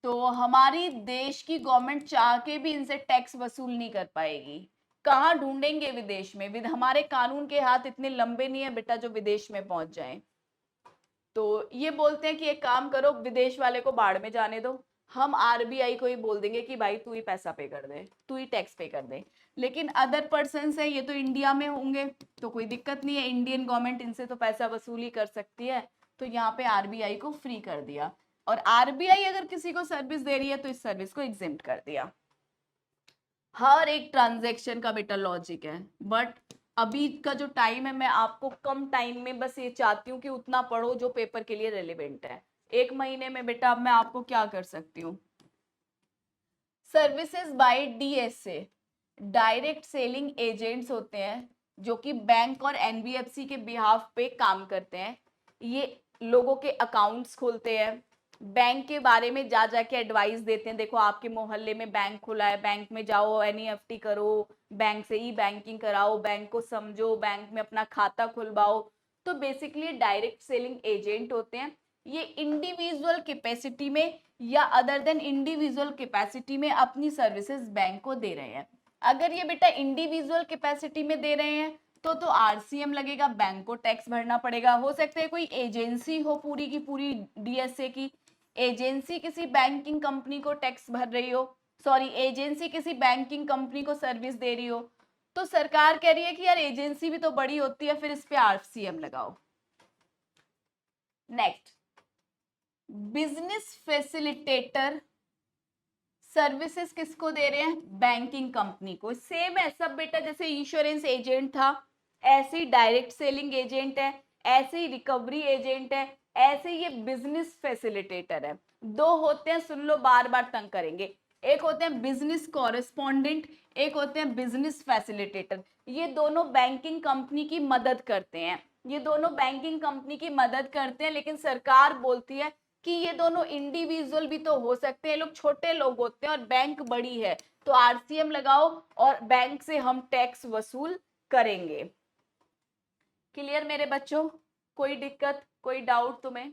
तो हमारी देश की गवर्नमेंट चाह के भी इनसे टैक्स वसूल नहीं कर पाएगी। कहाँ ढूंढेंगे विदेश में, हमारे कानून के हाथ इतने लंबे नहीं है बेटा जो विदेश में पहुंच जाएं। तो ये बोलते हैं कि एक काम करो, विदेश वाले को बाढ़ में जाने दो, हम आरबीआई को ही बोल देंगे कि भाई तू ही पैसा पे कर दे, तू ही टैक्स पे कर दे। लेकिन अदर पर्सन है, ये तो इंडिया में होंगे तो कोई दिक्कत नहीं है, इंडियन गवर्नमेंट इनसे तो पैसा वसूली कर सकती है, तो यहाँ पे आरबीआई को फ्री कर दिया। और आरबीआई अगर किसी को सर्विस दे रही है तो इस सर्विस को एग्जेम्प्ट कर दिया। हर एक ट्रांजैक्शन का बेटा लॉजिक है, बट अभी का जो टाइम है मैं आपको कम टाइम में बस ये चाहती हूँ कि उतना पढ़ो जो पेपर के लिए रेलेवेंट है। एक महीने में बेटा अब मैं आपको क्या कर सकती हूँ, services by DSA, direct selling agents होते हैं जो कि बैंक और एनबीएफसी के बिहाफ पे काम करते हैं। ये लोगों के अकाउंट्स खोलते हैं, बैंक के बारे में जा जाके एडवाइस देते हैं, देखो आपके मोहल्ले में बैंक खुला है, बैंक में जाओ, एनईएफटी करो, बैंक से ई बैंकिंग कराओ, बैंक को समझो, बैंक में अपना खाता खुलवाओ। तो बेसिकली डायरेक्ट सेलिंग एजेंट होते हैं। ये इंडिविजुअल कैपेसिटी में या अदर देन इंडिविजुअल कैपेसिटी में अपनी सर्विसेज बैंक को दे रहे हैं। अगर ये बेटा इंडिविजुअल कैपेसिटी में दे रहे हैं तो आरसीएम लगेगा, बैंक को टैक्स भरना पड़ेगा। हो सकता है कोई एजेंसी हो पूरी की पूरी डीएसए की, एजेंसी किसी बैंकिंग कंपनी को टैक्स भर रही हो, सॉरी एजेंसी किसी बैंकिंग कंपनी को सर्विस दे रही हो, तो सरकार कह रही है कि यार एजेंसी भी तो बड़ी होती है, फिर इस पे आरसीएम लगाओ। नेक्स्ट, बिजनेस फैसिलिटेटर सर्विसेज किसको दे रहे हैं, बैंकिंग कंपनी को। सेम है सब बेटा, जैसे इंश्योरेंस एजेंट था ऐसे ही डायरेक्ट सेलिंग एजेंट है, ऐसे ही रिकवरी एजेंट है, ऐसे ये बिजनेस फैसिलिटेटर है। दो होते हैं, सुन लो बार बार तंग करेंगे, एक होते हैं बिजनेस कॉरेस्पॉन्डेंट, एक होते हैं बिजनेस फैसिलिटेटर। ये दोनों बैंकिंग कंपनी की मदद करते हैं, ये दोनों बैंकिंग कंपनी की मदद करते हैं, लेकिन सरकार बोलती है कि ये दोनों इंडिविजुअल भी तो हो सकते हैं, लोग छोटे लोग होते हैं और बैंक बड़ी है, तो आरसीएम लगाओ और बैंक से हम टैक्स वसूल करेंगे। क्लियर मेरे बच्चों, कोई दिक्कत कोई डाउट तुम्हें?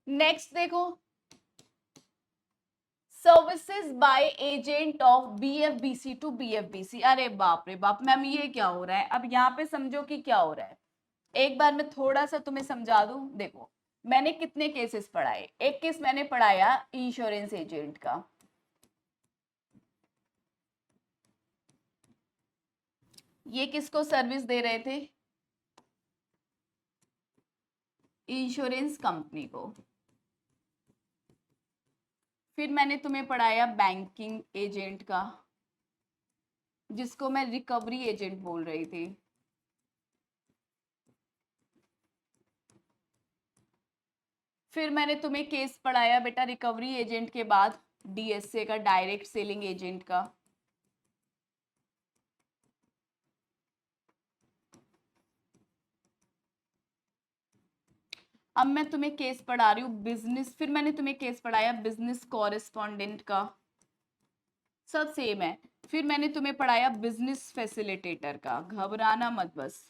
नेक्स्ट देखो, services by agent of BFBC to BFBC. अरे बाप रे बाप मैम ये क्या हो रहा है, अब यहाँ पे समझो कि क्या हो रहा है। एक बार मैं थोड़ा सा तुम्हें समझा दूं। देखो, मैंने कितने केसेस पढ़ाए। एक केस मैंने पढ़ाया इंश्योरेंस एजेंट का। ये किसको सर्विस दे रहे थे? इंश्योरेंस कंपनी को। फिर मैंने तुम्हें पढ़ाया बैंकिंग एजेंट का, जिसको मैं रिकवरी एजेंट बोल रही थी। फिर मैंने तुम्हें केस पढ़ाया बेटा रिकवरी एजेंट के बाद डीएसए का, डायरेक्ट सेलिंग एजेंट का। अब मैं तुम्हें केस पढ़ा रही हूँ बिजनेस। फिर मैंने तुम्हें केस पढ़ाया बिजनेस कॉरेस्पॉन्डेंट का, सब सेम है। फिर मैंने तुम्हें पढ़ाया बिजनेस फैसिलिटेटर का, घबराना मत बस।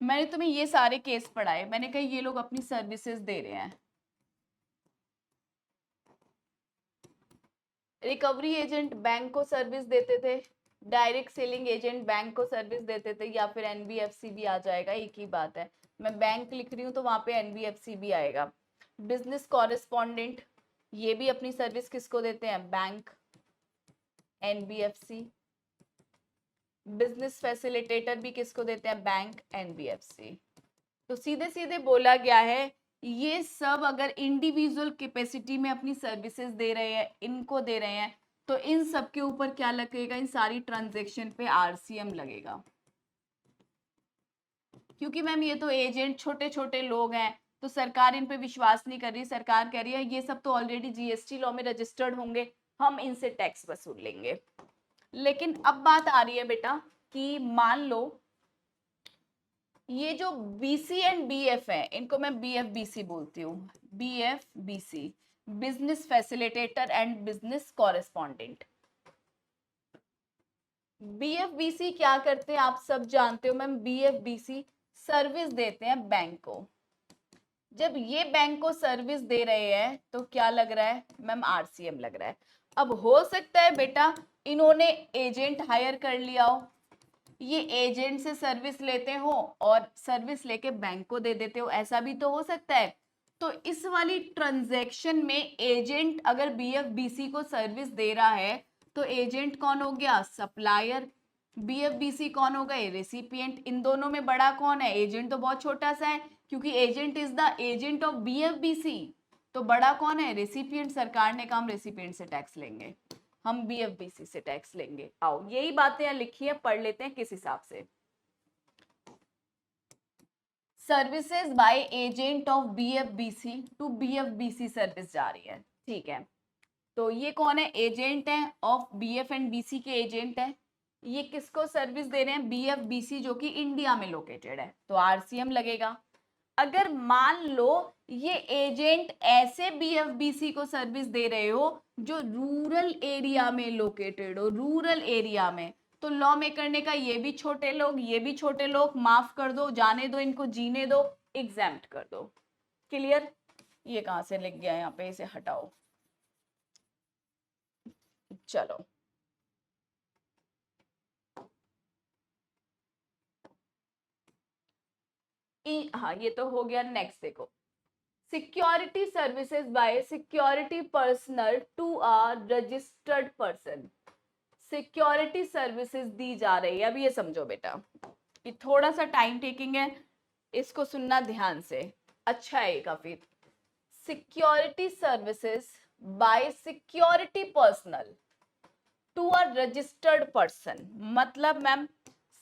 मैंने तुम्हें ये सारे केस पढ़ाए। मैंने कहा ये लोग अपनी सर्विसेज दे रहे हैं। रिकवरी एजेंट बैंक को सर्विस देते थे, डायरेक्ट सेलिंग एजेंट बैंक को सर्विस देते थे, या फिर एनबीएफसी भी आ जाएगा, एक ही बात है। मैं बैंक लिख रही हूँ तो वहां पे एनबीएफसी भी आएगा। बिजनेस कॉरेस्पॉन्डेंट, ये भी अपनी सर्विस किसको देते हैं? Bank, NBFC. बिजनेस फैसिलिटेटर भी किसको देते हैं? Bank, NBFC. तो सीधे सीधे बोला गया है ये सब अगर इंडिविजुअल कैपेसिटी में अपनी सर्विसेज दे रहे हैं, इनको दे रहे हैं, तो इन सब के ऊपर क्या लगेगा? इन सारी ट्रांजैक्शन पे आरसीएम लगेगा। क्योंकि मैम ये तो एजेंट छोटे छोटे लोग हैं, तो सरकार इन पे विश्वास नहीं कर रही। सरकार कह रही है ये सब तो ऑलरेडी जीएसटी लॉ में रजिस्टर्ड होंगे, हम इनसे टैक्स वसूल लेंगे। लेकिन अब बात आ रही है बेटा कि मान लो ये जो बीसी एंड बीएफ है, इनको मैं बीएफबीसी बोलती हूँ, BFBC, business facilitator and business correspondent. BFBC क्या करते हैं आप सब जानते हो मैम। बीएफबीसी सर्विस देते हैं बैंक को। जब ये बैंक को सर्विस दे रहे हैं तो क्या लग रहा है मैम? आरसीएम लग रहा है। अब हो सकता है बेटा इन्होंने एजेंट हायर कर लिया हो, ये एजेंट से सर्विस लेते हो और सर्विस लेके बैंक को दे देते हो, ऐसा भी तो हो सकता है। तो इस वाली ट्रांजैक्शन में एजेंट अगर बीएफबीसी को सर्विस दे रहा है तो एजेंट कौन हो गया? सप्लायर। बीएफबीसी कौन हो गए? रेसिपिएंट। इन दोनों में बड़ा कौन है? एजेंट तो बहुत छोटा सा है, क्योंकि agent is the agent of BFBC. तो बड़ा कौन है? रेसिपिएंट। सरकार ने कहा हम रेसिपिएंट से टैक्स लेंगे, हम बीएफबीसी से टैक्स लेंगे। आओ यही बातें यहाँ लिखी है, पढ़ लेते हैं किस हिसाब से। Services by agent of BFBC to BFBC service जा रही है, ठीक है। तो ये कौन है? एजेंट है ऑफ बीएफ एंड बीसी के एजेंट है। ये किसको सर्विस दे रहे हैं? बीएफबीसी, जो कि इंडिया में लोकेटेड है, तो आरसीएम लगेगा। अगर मान लो ये एजेंट ऐसे बीएफबीसी को सर्विस दे रहे हो जो रूरल एरिया में लोकेटेड हो, रूरल एरिया में, तो लॉ मेकर ने कहा ये भी छोटे लोग, ये भी छोटे लोग, माफ कर दो, जाने दो, इनको जीने दो, एग्जैम्प्ट कर दो। क्लियर? ये कहां से लिख गया? यहाँ पे इसे हटाओ। चलो हाँ ये तो हो गया। नेक्स्ट देखो, security services by security personal to a registered person. Security services दी जा रही है। अब ये समझो बेटा, ये थोड़ा सा टाइम टेकिंग है, इसको सुनना ध्यान से, अच्छा है काफी। Security services by security personal to a registered person, मतलब मैम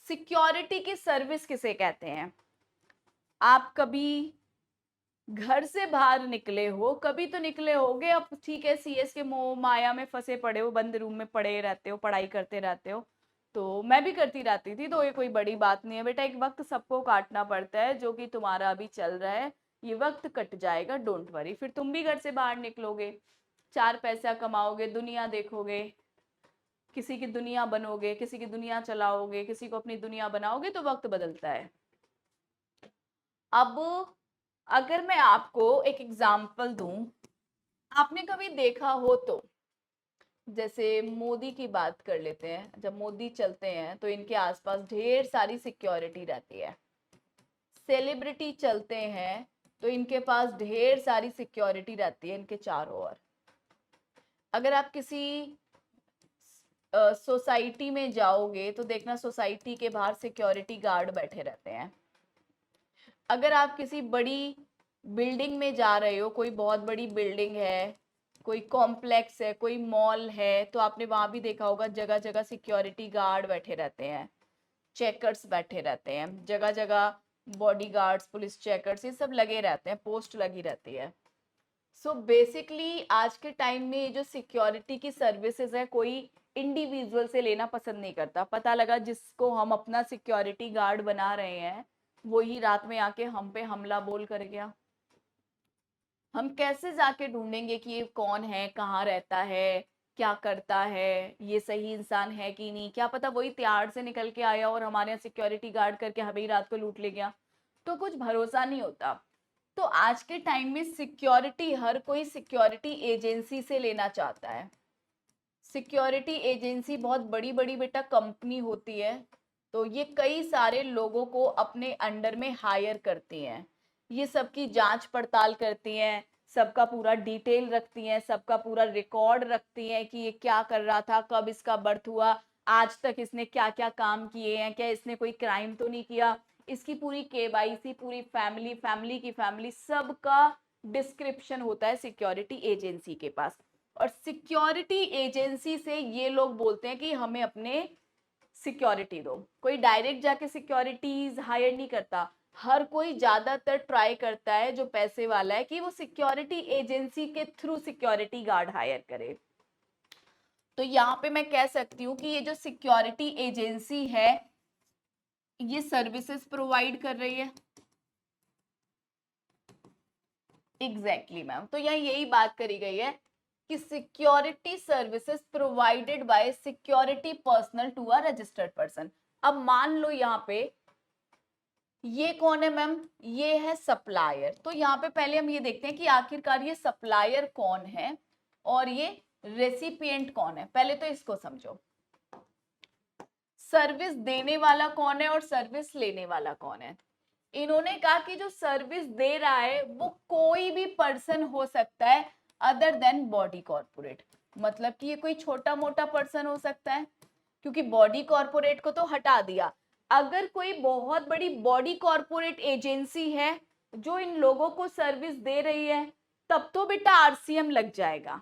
सिक्योरिटी की सर्विस किसे कहते हैं? आप कभी घर से बाहर निकले हो, कभी तो निकले होगे, अब ठीक है सीएस के मोह माया में फंसे पड़े हो, बंद रूम में पड़े रहते हो, पढ़ाई करते रहते हो, तो मैं भी करती रहती थी, तो ये कोई बड़ी बात नहीं है बेटा। एक वक्त सबको काटना पड़ता है, जो कि तुम्हारा अभी चल रहा है, ये वक्त कट जाएगा, डोंट वरी। फिर तुम भी घर से बाहर निकलोगे, चार पैसा कमाओगे, दुनिया देखोगे, किसी की दुनिया बनोगे, किसी की दुनिया चलाओगे, किसी को अपनी दुनिया बनाओगे, तो वक्त बदलता है। अब अगर मैं आपको एक एग्जाम्पल दूं, आपने कभी देखा हो तो जैसे मोदी की बात कर लेते हैं, जब मोदी चलते हैं तो इनके आसपास ढेर सारी सिक्योरिटी रहती है। सेलिब्रिटी चलते हैं तो इनके पास ढेर सारी सिक्योरिटी रहती है इनके चारों ओर। अगर आप किसी सोसाइटी में जाओगे तो देखना सोसाइटी के बाहर सिक्योरिटी गार्ड बैठे रहते हैं। अगर आप किसी बड़ी बिल्डिंग में जा रहे हो, कोई बहुत बड़ी बिल्डिंग है, कोई कॉम्प्लेक्स है, कोई मॉल है, तो आपने वहां भी देखा होगा जगह जगह सिक्योरिटी गार्ड बैठे रहते हैं, चेकर्स बैठे रहते हैं, जगह जगह बॉडीगार्ड्स, पुलिस चेकर्स, ये सब लगे रहते हैं, पोस्ट लगी रहती है। सो बेसिकली आज के टाइम में जो सिक्योरिटी की सर्विसेज है कोई इंडिविजुअल से लेना पसंद नहीं करता। पता लगा जिसको हम अपना सिक्योरिटी गार्ड बना रहे हैं वही रात में आके हम पे हमला बोल कर गया। हम कैसे जाके ढूंढेंगे कि ये कौन है, कहाँ रहता है, क्या करता है, ये सही इंसान है कि नहीं? क्या पता वही तिहाड़ से निकल के आया और हमारे यहाँ सिक्योरिटी गार्ड करके हमें ही रात को लूट ले गया। तो कुछ भरोसा नहीं होता। तो आज के टाइम में सिक्योरिटी हर कोई सिक्योरिटी एजेंसी से लेना चाहता है। सिक्योरिटी एजेंसी बहुत बड़ी बड़ी बेटा कंपनी होती है, तो ये कई सारे लोगों को अपने अंडर में हायर करती हैं। ये सबकी जांच पड़ताल करती हैं, सबका पूरा डिटेल रखती हैं, सबका पूरा रिकॉर्ड रखती हैं कि ये क्या कर रहा था, कब इसका बर्थ हुआ, आज तक इसने क्या क्या काम किए हैं, क्या इसने कोई क्राइम तो नहीं किया। इसकी पूरी केवाईसी, पूरी फैमिली, फैमिली की फैमिली, सबका डिस्क्रिप्शन होता है सिक्योरिटी एजेंसी के पास। और सिक्योरिटी एजेंसी से ये लोग बोलते हैं कि हमें अपने सिक्योरिटी दो। कोई डायरेक्ट जाके सिक्योरिटीज हायर नहीं करता, हर कोई ज्यादातर ट्राई करता है जो पैसे वाला है कि वो सिक्योरिटी एजेंसी के थ्रू सिक्योरिटी गार्ड हायर करे। तो यहाँ पे मैं कह सकती हूँ कि ये जो सिक्योरिटी एजेंसी है ये सर्विसेज प्रोवाइड कर रही है। एग्जैक्टली मैम, तो यहाँ यही बात करी गई है कि security services provided by security personal to a registered person. अब मान लो यहाँ पे ये कौन है मैम, ये है सप्लायर। तो यहाँ पे पहले हम ये देखते हैं कि आखिरकार ये सप्लायर कौन है और ये रेसिपिएंट कौन है। पहले तो इसको समझो, सर्विस देने वाला कौन है और सर्विस लेने वाला कौन है। इन्होंने कहा कि जो सर्विस दे रहा है वो कोई भी पर्सन हो सकता है अदर देन बॉडी कॉर्पोरेट। मतलब कि ये कोई छोटा मोटा पर्सन हो सकता है, क्योंकि बॉडी कॉर्पोरेट को तो हटा दिया। अगर कोई बहुत बड़ी बॉडी कॉर्पोरेट एजेंसी है जो इन लोगों को सर्विस दे रही है तब तो बेटा आरसीएम लग जाएगा,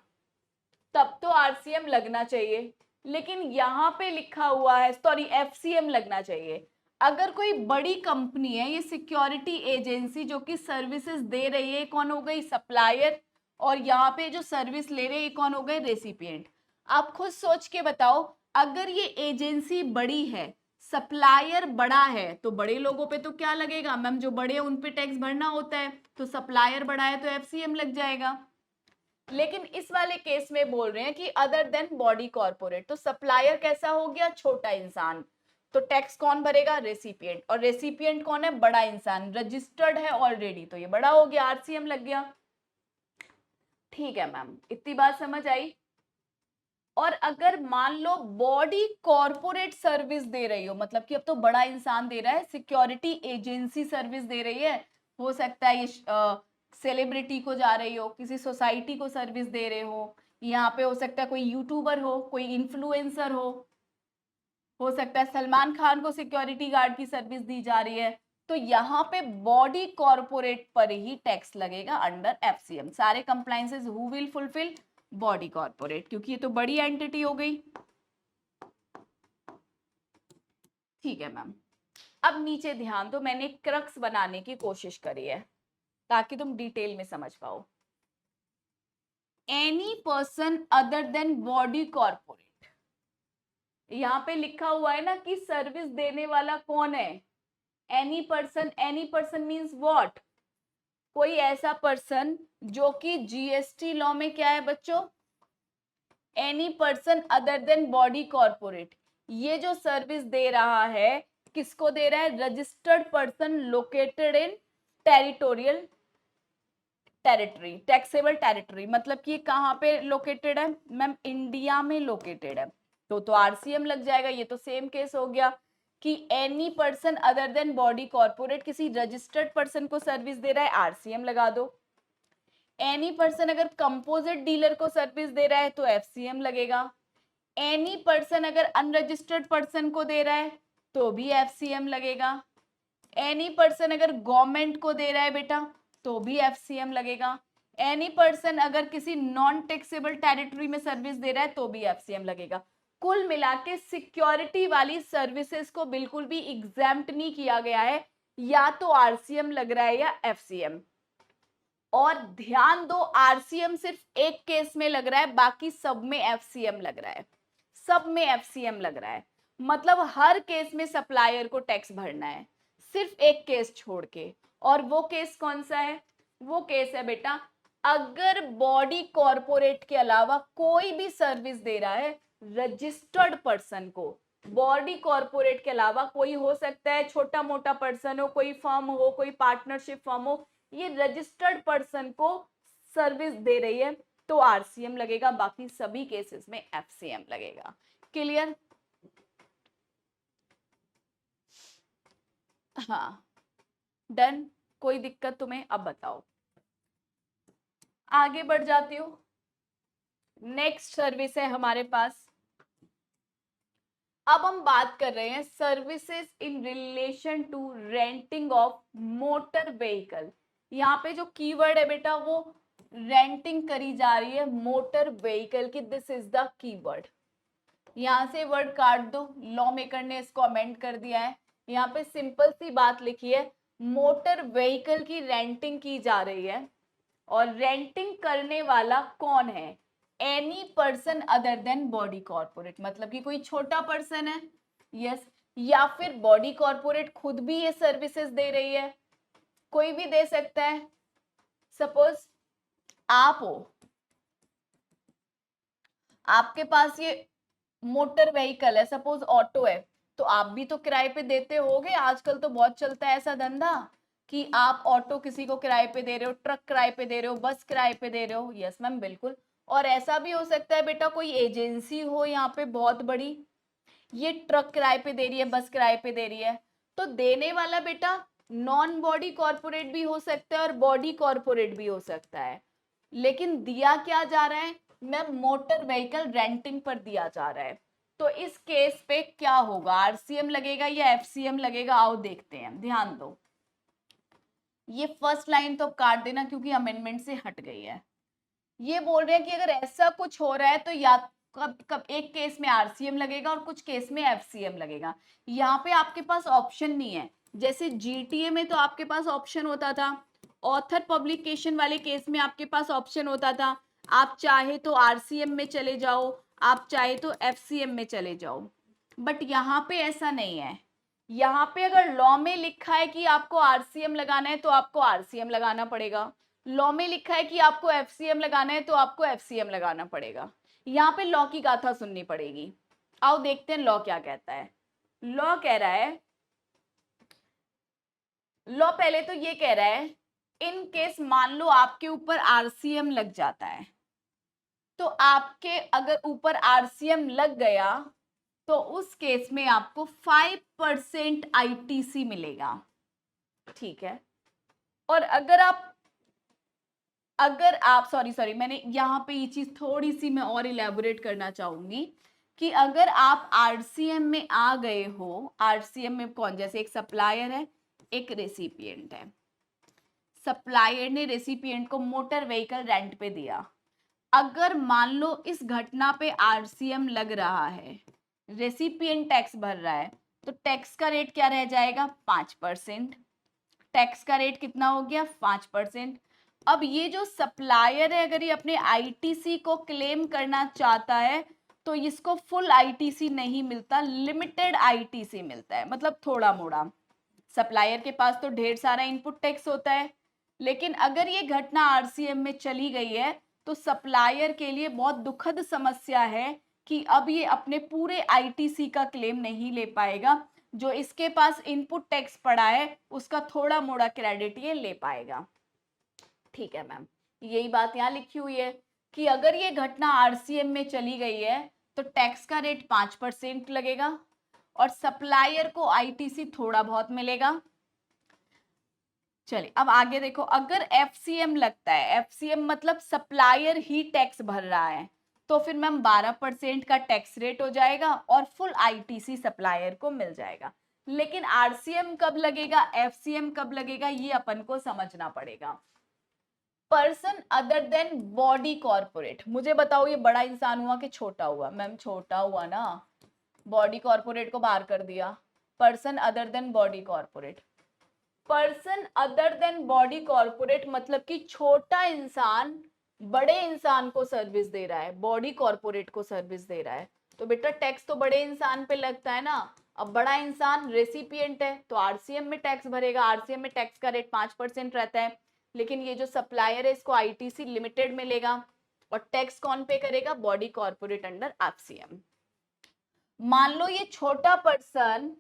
तब तो आरसीएम लगना चाहिए। लेकिन यहाँ पे लिखा हुआ है, सॉरी एफसीएम लगना चाहिए। अगर कोई बड़ी कंपनी है, ये सिक्योरिटी एजेंसी जो कि सर्विसेज दे रही है, कौन हो गई, सप्लायर, और यहाँ पे जो सर्विस ले रहे हैं कौन हो गए, रेसिपिएंट। आप खुद सोच के बताओ, अगर ये एजेंसी बड़ी है, सप्लायर बड़ा है, तो बड़े लोगों पे तो क्या लगेगा मैम, जो बड़े उन पे टैक्स भरना होता है, तो सप्लायर बड़ा है तो एफसीएम लग जाएगा। लेकिन इस वाले केस में बोल रहे हैं कि अदर देन बॉडी कॉर्पोरेट, तो सप्लायर कैसा हो गया, छोटा इंसान, तो टैक्स कौन भरेगा, रेसिपिएंट। और रेसिपिएंट कौन है, बड़ा इंसान, रजिस्टर्ड है ऑलरेडी, तो ये बड़ा हो गया, आरसीएम लग गया। ठीक है मैम, इतनी बात समझ आई। और अगर मान लो बॉडी कॉर्पोरेट सर्विस दे रही हो, मतलब कि अब तो बड़ा इंसान दे रहा है, सिक्योरिटी एजेंसी सर्विस दे रही है, हो सकता है ये सेलिब्रिटी को जा रही हो, किसी सोसाइटी को सर्विस दे रहे हो, यहाँ पे हो सकता है कोई यूट्यूबर हो, कोई इन्फ्लुएंसर हो सकता है सलमान खान को सिक्योरिटी गार्ड की सर्विस दी जा रही है, तो यहाँ पे बॉडी कॉर्पोरेट पर ही टैक्स लगेगा अंडर एफसीएम। सारे compliances who will fulfil, body corporate, क्योंकि ये तो बड़ी एंटिटी हो गई। ठीक है मैम, अब नीचे ध्यान दो, मैंने क्रक्स बनाने की कोशिश करी है ताकि तुम डिटेल में समझ पाओ। Any person other than body corporate, यहाँ पे लिखा हुआ है ना कि सर्विस देने वाला कौन है, any person. Any person means what, कोई ऐसा पर्सन जो कि जीएसटी लॉ में क्या है बच्चों, any person other than body corporate. ये जो सर्विस दे रहा है किसको दे रहा है, registered person located in territorial territory, taxable territory मतलब कि कहाँ पे लोकेटेड है मैम, इंडिया में लोकेटेड है, तो आरसीएम लग जाएगा। ये तो सेम केस हो गया कि any person other than body corporate किसी रजिस्टर्ड पर्सन को सर्विस दे रहा है, आरसीएम लगा दो। एनी पर्सन अगर कंपोजिट डीलर को सर्विस दे रहा है तो एफसीएम लगेगा। एनी पर्सन अगर अनरजिस्टर्ड पर्सन को दे रहा है तो भी एफसीएम लगेगा। एनी पर्सन अगर गवर्नमेंट को दे रहा है बेटा तो भी एफसीएम लगेगा। एनी पर्सन अगर किसी नॉन टैक्सेबल टेरिटरी में सर्विस दे रहा है तो भी एफसीएम लगेगा। कुल मिला के सिक्योरिटी वाली सर्विसेज को बिल्कुल भी एग्जैम्प्ट नहीं किया गया है, या तो आरसीएम लग रहा है या एफसीएम। और ध्यान दो, आरसीएम सिर्फ एक केस में लग रहा है, बाकी सब में एफसीएम लग रहा है, सब में एफसीएम लग रहा है। मतलब हर केस में सप्लायर को टैक्स भरना है, सिर्फ एक केस छोड़ के। और वो केस कौन सा है? वो केस है बेटा, अगर बॉडी कॉर्पोरेट के अलावा कोई भी सर्विस दे रहा है रजिस्टर्ड पर्सन को, बॉडी कॉर्पोरेट के अलावा कोई हो सकता है, छोटा मोटा पर्सन हो, कोई फर्म हो, कोई पार्टनरशिप फर्म हो, ये रजिस्टर्ड पर्सन को सर्विस दे रही है तो आरसीएम लगेगा, बाकी सभी केसेस में एफसीएम लगेगा। क्लियर? हाँ डन, कोई दिक्कत तुम्हें? अब बताओ, आगे बढ़ जाती हूँ। नेक्स्ट सर्विस है हमारे पास, अब हम बात कर रहे हैं services in relation to renting of motor vehicle. यहाँ पे जो कीवर्ड है बेटा वो रेंटिंग करी जा रही है मोटर व्हीकल की, दिस इज द कीवर्ड। यहाँ से वर्ड काट दो, लॉ मेकर ने इसको अमेंड कर दिया है। यहाँ पे सिंपल सी बात लिखी है, मोटर व्हीकल की रेंटिंग की जा रही है और रेंटिंग करने वाला कौन है? Any person other than body corporate, मतलब कि कोई छोटा पर्सन है, यस, या फिर बॉडी कॉर्पोरेट खुद भी ये सर्विसेज दे रही है, कोई भी दे सकता है। सपोज आप हो, आपके पास ये मोटर व्हीकल है, सपोज ऑटो है, तो आप भी तो किराए पे देते होगे, आजकल तो बहुत चलता है ऐसा धंधा कि आप ऑटो किसी को किराए पे दे रहे हो, ट्रक किराए पे दे रहे हो, बस किराए पे दे रहे हो। यस मैम बिल्कुल। और ऐसा भी हो सकता है बेटा कोई एजेंसी हो यहाँ पे बहुत बड़ी, ये ट्रक किराए पे दे रही है, बस किराए पे दे रही है, तो देने वाला बेटा नॉन बॉडी कॉर्पोरेट भी हो सकता है और बॉडी कॉर्पोरेट भी हो सकता है, लेकिन दिया क्या जा रहा है मैम? मोटर व्हीकल रेंटिंग पर दिया जा रहा है। तो इस केस पे क्या होगा, आरसीएम लगेगा या एफसीएम लगेगा? आओ देखते हैं, ध्यान दो। ये फर्स्ट लाइन तो काट देना क्योंकि अमेंडमेंट से हट गई है। ये बोल रहे हैं कि अगर ऐसा कुछ हो रहा है तो या कब एक केस में आरसीएम लगेगा और कुछ केस में एफसीएम लगेगा। यहाँ पे आपके पास ऑप्शन नहीं है, जैसे जीटीए में तो आपके पास ऑप्शन होता था, ऑथर पब्लिकेशन वाले केस में आपके पास ऑप्शन होता था, आप चाहे तो आरसीएम में चले जाओ, आप चाहे तो एफसीएम में चले जाओ, बट यहाँ पे ऐसा नहीं है। यहाँ पे अगर लॉ में लिखा है कि आपको आरसीएम लगाना है तो आपको आरसीएम लगाना पड़ेगा, लॉ में लिखा है कि आपको एफसीएम लगाना है तो आपको एफसीएम लगाना पड़ेगा। यहाँ पे लॉ की गाथा सुननी पड़ेगी। आओ देखते हैं लॉ क्या कहता है। लॉ कह रहा है, लॉ पहले तो ये कह रहा है, इन केस मान लो आपके ऊपर आरसीएम लग जाता है, तो आपके अगर ऊपर आरसीएम लग गया तो उस केस में आपको 5% आईटीसी मिलेगा, ठीक है। और अगर आप सॉरी मैंने यहाँ पे ये चीज थोड़ी सी मैं और इलेबोरेट करना चाहूंगी कि अगर आप आरसीएम में आ गए हो, आरसीएम में कौन, जैसे एक सप्लायर है एक रेसिपिएंट है, सप्लायर ने रेसिपिएंट को मोटर व्हीकल रेंट पे दिया, अगर मान लो इस घटना पे आरसीएम लग रहा है, रेसिपिएंट टैक्स भर रहा है, तो टैक्स का रेट क्या रह जाएगा? 5%। टैक्स का रेट कितना हो गया? 5%। अब ये जो सप्लायर है अगर ये अपने आईटीसी को क्लेम करना चाहता है तो इसको फुल आईटीसी नहीं मिलता, लिमिटेड आईटीसी मिलता है, मतलब थोड़ा मोड़ा। सप्लायर के पास तो ढेर सारा इनपुट टैक्स होता है, लेकिन अगर ये घटना आरसीएम में चली गई है तो सप्लायर के लिए बहुत दुखद समस्या है कि अब ये अपने पूरे आईटीसी का क्लेम नहीं ले पाएगा, जो इसके पास इनपुट टैक्स पड़ा है उसका थोड़ा मोड़ा क्रेडिट ये ले पाएगा। ठीक है मैम, यही बात यहाँ लिखी हुई है कि अगर ये घटना आरसीएम में चली गई है तो टैक्स का रेट 5% लगेगा और सप्लायर को आईटीसी थोड़ा बहुत मिलेगा। चलिए अब आगे देखो, अगर एफसीएम लगता है, एफसीएम मतलब सप्लायर ही टैक्स भर रहा है, तो फिर मैम 12% का टैक्स रेट हो जाएगा और फुल आईटीसी सप्लायर को मिल जाएगा। लेकिन आरसीएम कब लगेगा, एफसीएम कब लगेगा, ये अपन को समझना पड़ेगा। Person other than body corporate, मुझे बताओ ये बड़ा इंसान हुआ कि छोटा हुआ? मैम छोटा हुआ ना, बॉडी कॉर्पोरेट को बाहर कर दिया। Person other than body corporate, person other than body corporate मतलब कि छोटा इंसान बड़े इंसान को सर्विस दे रहा है, बॉडी कॉर्पोरेट को सर्विस दे रहा है, तो बेटा टैक्स तो बड़े इंसान पे लगता है ना। अब बड़ा इंसान रेसिपिएंट है तो आरसीएम में टैक्स भरेगा, आरसीएम में टैक्स का रेट 5% रहता है, लेकिन ये जो सप्लायर है इसको आईटीसी लिमिटेड मिलेगा और टैक्स कौन पे करेगा, बॉडी कॉर्पोरेट अंडर एफसीएम। मान लो ये छोटा पर्सन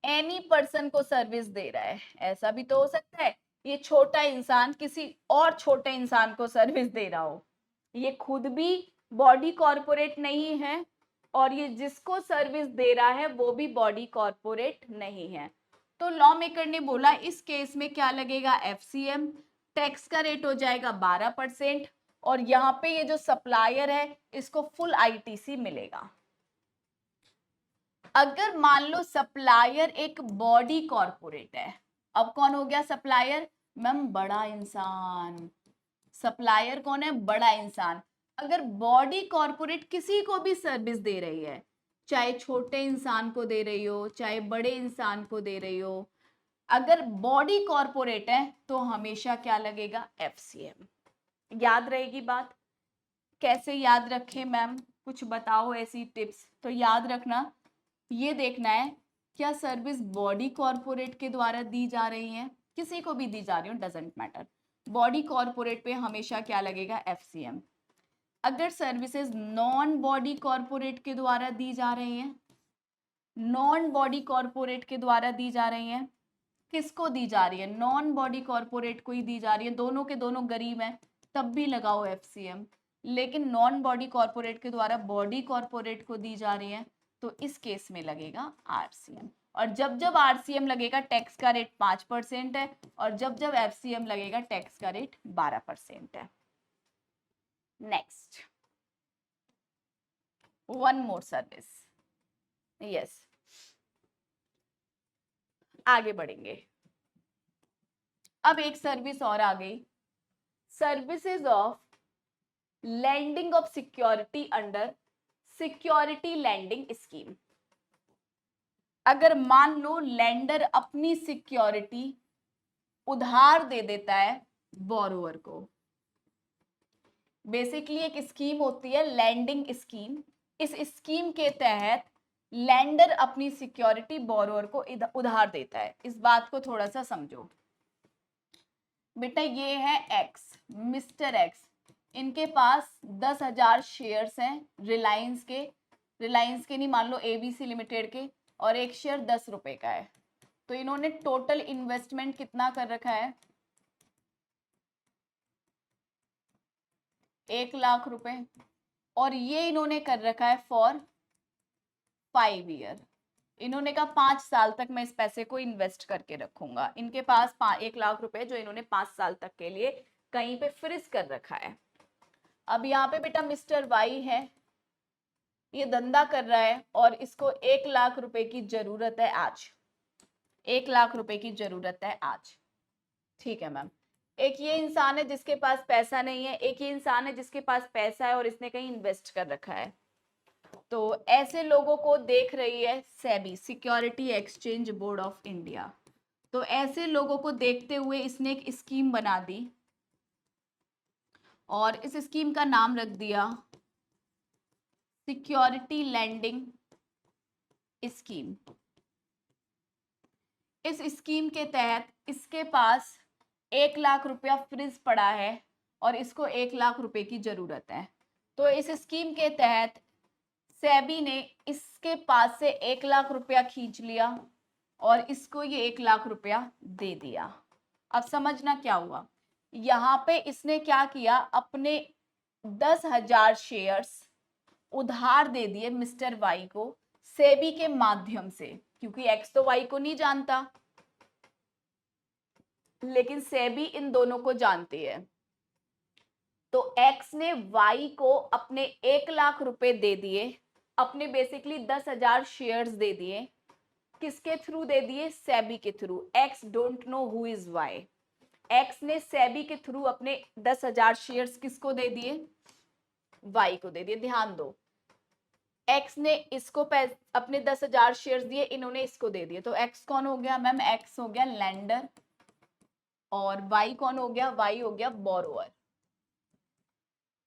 एनी पर्सन को सर्विस दे रहा है, ऐसा भी तो हो सकता है ये छोटा इंसान किसी और छोटे इंसान को सर्विस दे रहा हो, ये खुद भी बॉडी कॉर्पोरेट नहीं है और ये जिसको सर्विस दे रहा है वो भी बॉडी कॉर्पोरेट नहीं है। तो लॉ मेकर ने बोला इस केस में क्या लगेगा, एफसीएम, टैक्स का रेट हो जाएगा 12% और यहाँ पे ये जो सप्लायर है इसको फुल आईटीसी मिलेगा। अगर मान लो सप्लायर एक बॉडी कॉर्पोरेट है, अब कौन हो गया सप्लायर, मैम बड़ा इंसान। सप्लायर कौन है, बड़ा इंसान। अगर बॉडी कॉर्पोरेट किसी को भी सर्विस दे रही है, चाहे छोटे इंसान को दे रही हो चाहे बड़े इंसान को दे रही हो, अगर बॉडी कॉर्पोरेट है तो हमेशा क्या लगेगा, एफसीएम। याद रहेगी बात? कैसे याद रखें मैम, कुछ बताओ ऐसी टिप्स। तो याद रखना, ये देखना है क्या सर्विस बॉडी कॉर्पोरेट के द्वारा दी जा रही है, किसी को भी दी जा रही हो डजेंट मैटर, बॉडी कॉर्पोरेट पे हमेशा क्या लगेगा, एफसीएम। अगर सर्विसेज नॉन बॉडी कॉर्पोरेट के द्वारा दी जा रही हैं, नॉन बॉडी कॉर्पोरेट के द्वारा दी जा रही हैं, किसको दी जा रही है, नॉन बॉडी कॉर्पोरेट को ही दी जा रही है, दोनों के दोनों गरीब हैं तब भी लगाओ एफसीएम, लेकिन नॉन बॉडी कॉर्पोरेट के द्वारा बॉडी कॉर्पोरेट को दी जा रही है तो इस केस में लगेगा आरसीएम। और जब जब आरसीएम लगेगा टैक्स का रेट 5% है और जब जब एफसीएम लगेगा टैक्स का रेट 12% है। Next, one more service, yes आगे बढ़ेंगे। अब एक सर्विस और आ गई, services of lending of security under security lending scheme. अगर मान लो लैंडर अपनी सिक्योरिटी उधार दे देता है बोरोवर को, बेसिकली एक स्कीम होती है लैंडिंग स्कीम, इस स्कीम के तहत लैंडर अपनी सिक्योरिटी बोरोवर को उधार देता है। इस बात को थोड़ा सा समझो बेटा, ये है एक्स, मिस्टर एक्स, इनके पास 10,000 शेयर्स हैं रिलायंस के नहीं, मान लो एबीसी लिमिटेड के, और एक शेयर 10 रुपए का है, तो इन्होंने टोटल इन्वेस्टमेंट कितना कर रखा है, 1 लाख रुपए, और ये इन्होंने कर रखा है फॉर 5 ईयर। इन्होंने कहा 5 साल तक मैं इस पैसे को इन्वेस्ट करके रखूंगा। इनके पास 1 लाख रुपए जो इन्होंने 5 साल तक के लिए कहीं पे फ्रीज कर रखा है। अब यहाँ पे बेटा मिस्टर वाई है, ये धंधा कर रहा है और इसको 1 लाख रुपए की जरूरत है आज, 1 लाख रुपए की जरूरत है आज, ठीक है मैम। एक ये इंसान है जिसके पास पैसा नहीं है, एक ये इंसान है जिसके पास पैसा है और इसने कहीं इन्वेस्ट कर रखा है। तो ऐसे लोगों को देख रही है SEBI, security exchange board of India. तो ऐसे लोगों को देखते हुए इसने एक स्कीम बना दी और इस स्कीम का नाम रख दिया सिक्योरिटी लैंडिंग स्कीम। इस स्कीम के तहत इसके पास 1 लाख रुपया फ्रीज पड़ा है और इसको 1 लाख रुपए की जरूरत है। तो इस स्कीम के तहत सेबी ने इसके पास से 1 लाख रुपया खींच लिया और इसको ये 1 लाख रुपया दे दिया। अब समझना क्या हुआ, यहाँ पे इसने क्या किया, अपने 10,000 शेयर्स उधार दे दिए मिस्टर वाई को सेबी के माध्यम से, क्योंकि एक्स तो वाई को नहीं जानता, लेकिन सेबी इन दोनों को जानती है। तो एक्स ने वाई को अपने 1,00,000 रुपए दे दिए, अपने बेसिकली 10,000 शेयर्स दे दिए, किसके थ्रू दे दिए, सेबी के थ्रू। X don't know who is Y. X ने सेबी के थ्रू अपने 10,000 शेयर्स किसको दे दिए, वाई को दे दिए। ध्यान दो, एक्स ने इसको अपने 10,000 शेयर्स दिए, इन्होंने इसको दे दिए, तो एक्स कौन हो गया मैम, एक्स हो गया लेंडर, और वाई कौन हो गया, वाई हो गया बोरोअर।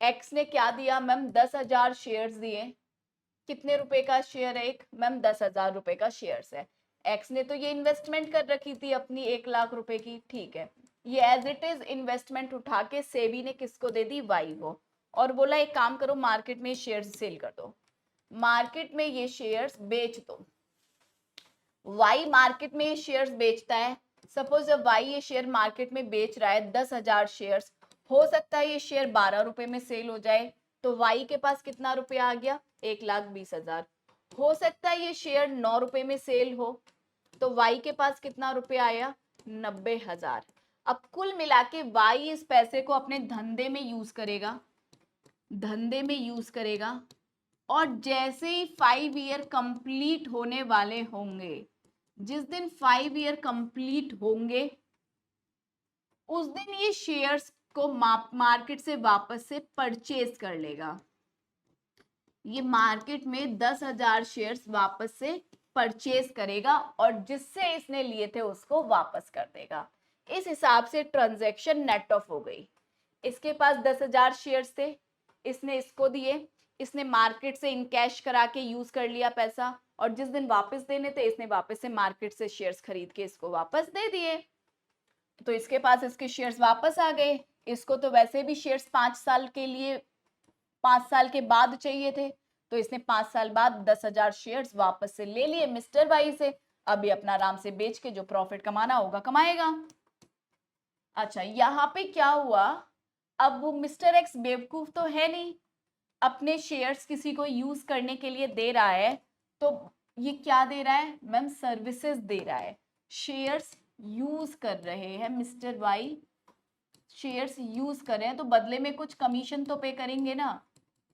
एक्स ने क्या दिया मैम, 10,000 शेयर्स दिए, कितने रुपए का शेयर है एक मैम, 10,000 रुपए का शेयर्स है। एक्स ने तो ये इन्वेस्टमेंट कर रखी थी अपनी 1,00,000 रुपए की, ठीक है, ये एज इट इज इन्वेस्टमेंट उठा के सेबी ने किसको दे दी, वाई को, और बोला एक काम करो मार्केट में शेयर्स सेल कर दो, मार्केट में ये शेयर्स बेच दो। वाई मार्केट में ये शेयर्स बेचता है, सपोज जब वाई ये शेयर मार्केट में बेच रहा है 10,000 शेयर्स, हो सकता है ये शेयर 12 रुपए में सेल हो जाए, तो वाई के पास कितना रुपया आ गया, 1,20,000। हो सकता है ये शेयर 9 रुपए में सेल हो, तो वाई के पास कितना रुपया आया, 90,000। अब कुल मिला के वाई इस पैसे को अपने धंधे में यूज करेगा, धंधे में यूज करेगा, और जैसे ही 5 ईयर कंप्लीट होने वाले होंगे, जिस दिन 5 ईयर कंप्लीट होंगे उस दिन ये शेयर्स को मार्केट से वापस से परचेज कर लेगा। ये मार्केट में 10,000 शेयर्स वापस से परचेज करेगा और जिससे इसने लिए थे उसको वापस कर देगा। इस हिसाब से ट्रांजैक्शन नेट ऑफ हो गई। इसके पास 10,000 शेयर्स थे, इसने इसको दिए, इसने मार्केट से इन कैश करा के यूज कर लिया पैसा, और जिस दिन वापस देने थे इसने वापस से मार्केट से शेयर्स खरीद के इसको वापस दे दिए। तो इसके पास इसके शेयर्स वापस आ गए। इसको तो वैसे भी शेयर्स 5 साल के लिए, 5 साल के बाद चाहिए थे, तो इसने 5 साल बाद 10,000 शेयर्स वापस से ले लिए मिस्टर वाई से। अभी अपना आराम से बेच के जो प्रॉफिट कमाना होगा कमाएगा। अच्छा, यहाँ पे क्या हुआ, अब वो मिस्टर एक्स बेवकूफ तो है नहीं, अपने शेयर्स किसी को यूज करने के लिए दे रहा है, तो ये क्या दे रहा है मैम, सर्विसेज दे रहा है। शेयर्स यूज कर रहे हैं मिस्टर वाई, शेयर्स यूज कर रहे हैं, तो बदले में कुछ कमीशन तो पे करेंगे ना।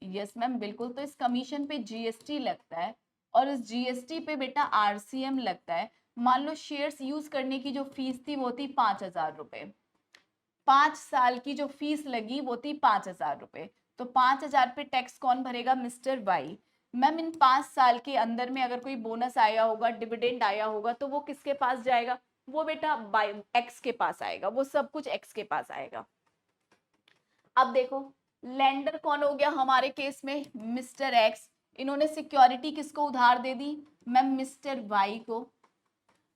यस मैम बिल्कुल, तो इस कमीशन पे जीएसटी लगता है, और इस जीएसटी पे बेटा आरसीएम लगता है। मान लो शेयर्स यूज करने की जो फीस थी वो थी 5,000 रुपए, 5 साल की जो फीस लगी वो थी 5,000 रुपए, तो 5,000 पे टैक्स कौन भरेगा, मिस्टर वाई। मैम इन 5 साल के अंदर में अगर कोई बोनस आया होगा, डिविडेंड आया होगा, तो वो किसके पास जाएगा, वो बेटा बाय एक्स के पास आएगा, वो सब कुछ एक्स के पास आएगा। अब देखो लेंडर कौन हो गया हमारे केस में, मिस्टर एक्स। इन्होंने सिक्योरिटी किसको उधार दे दी, मैम मिस्टर वाई को,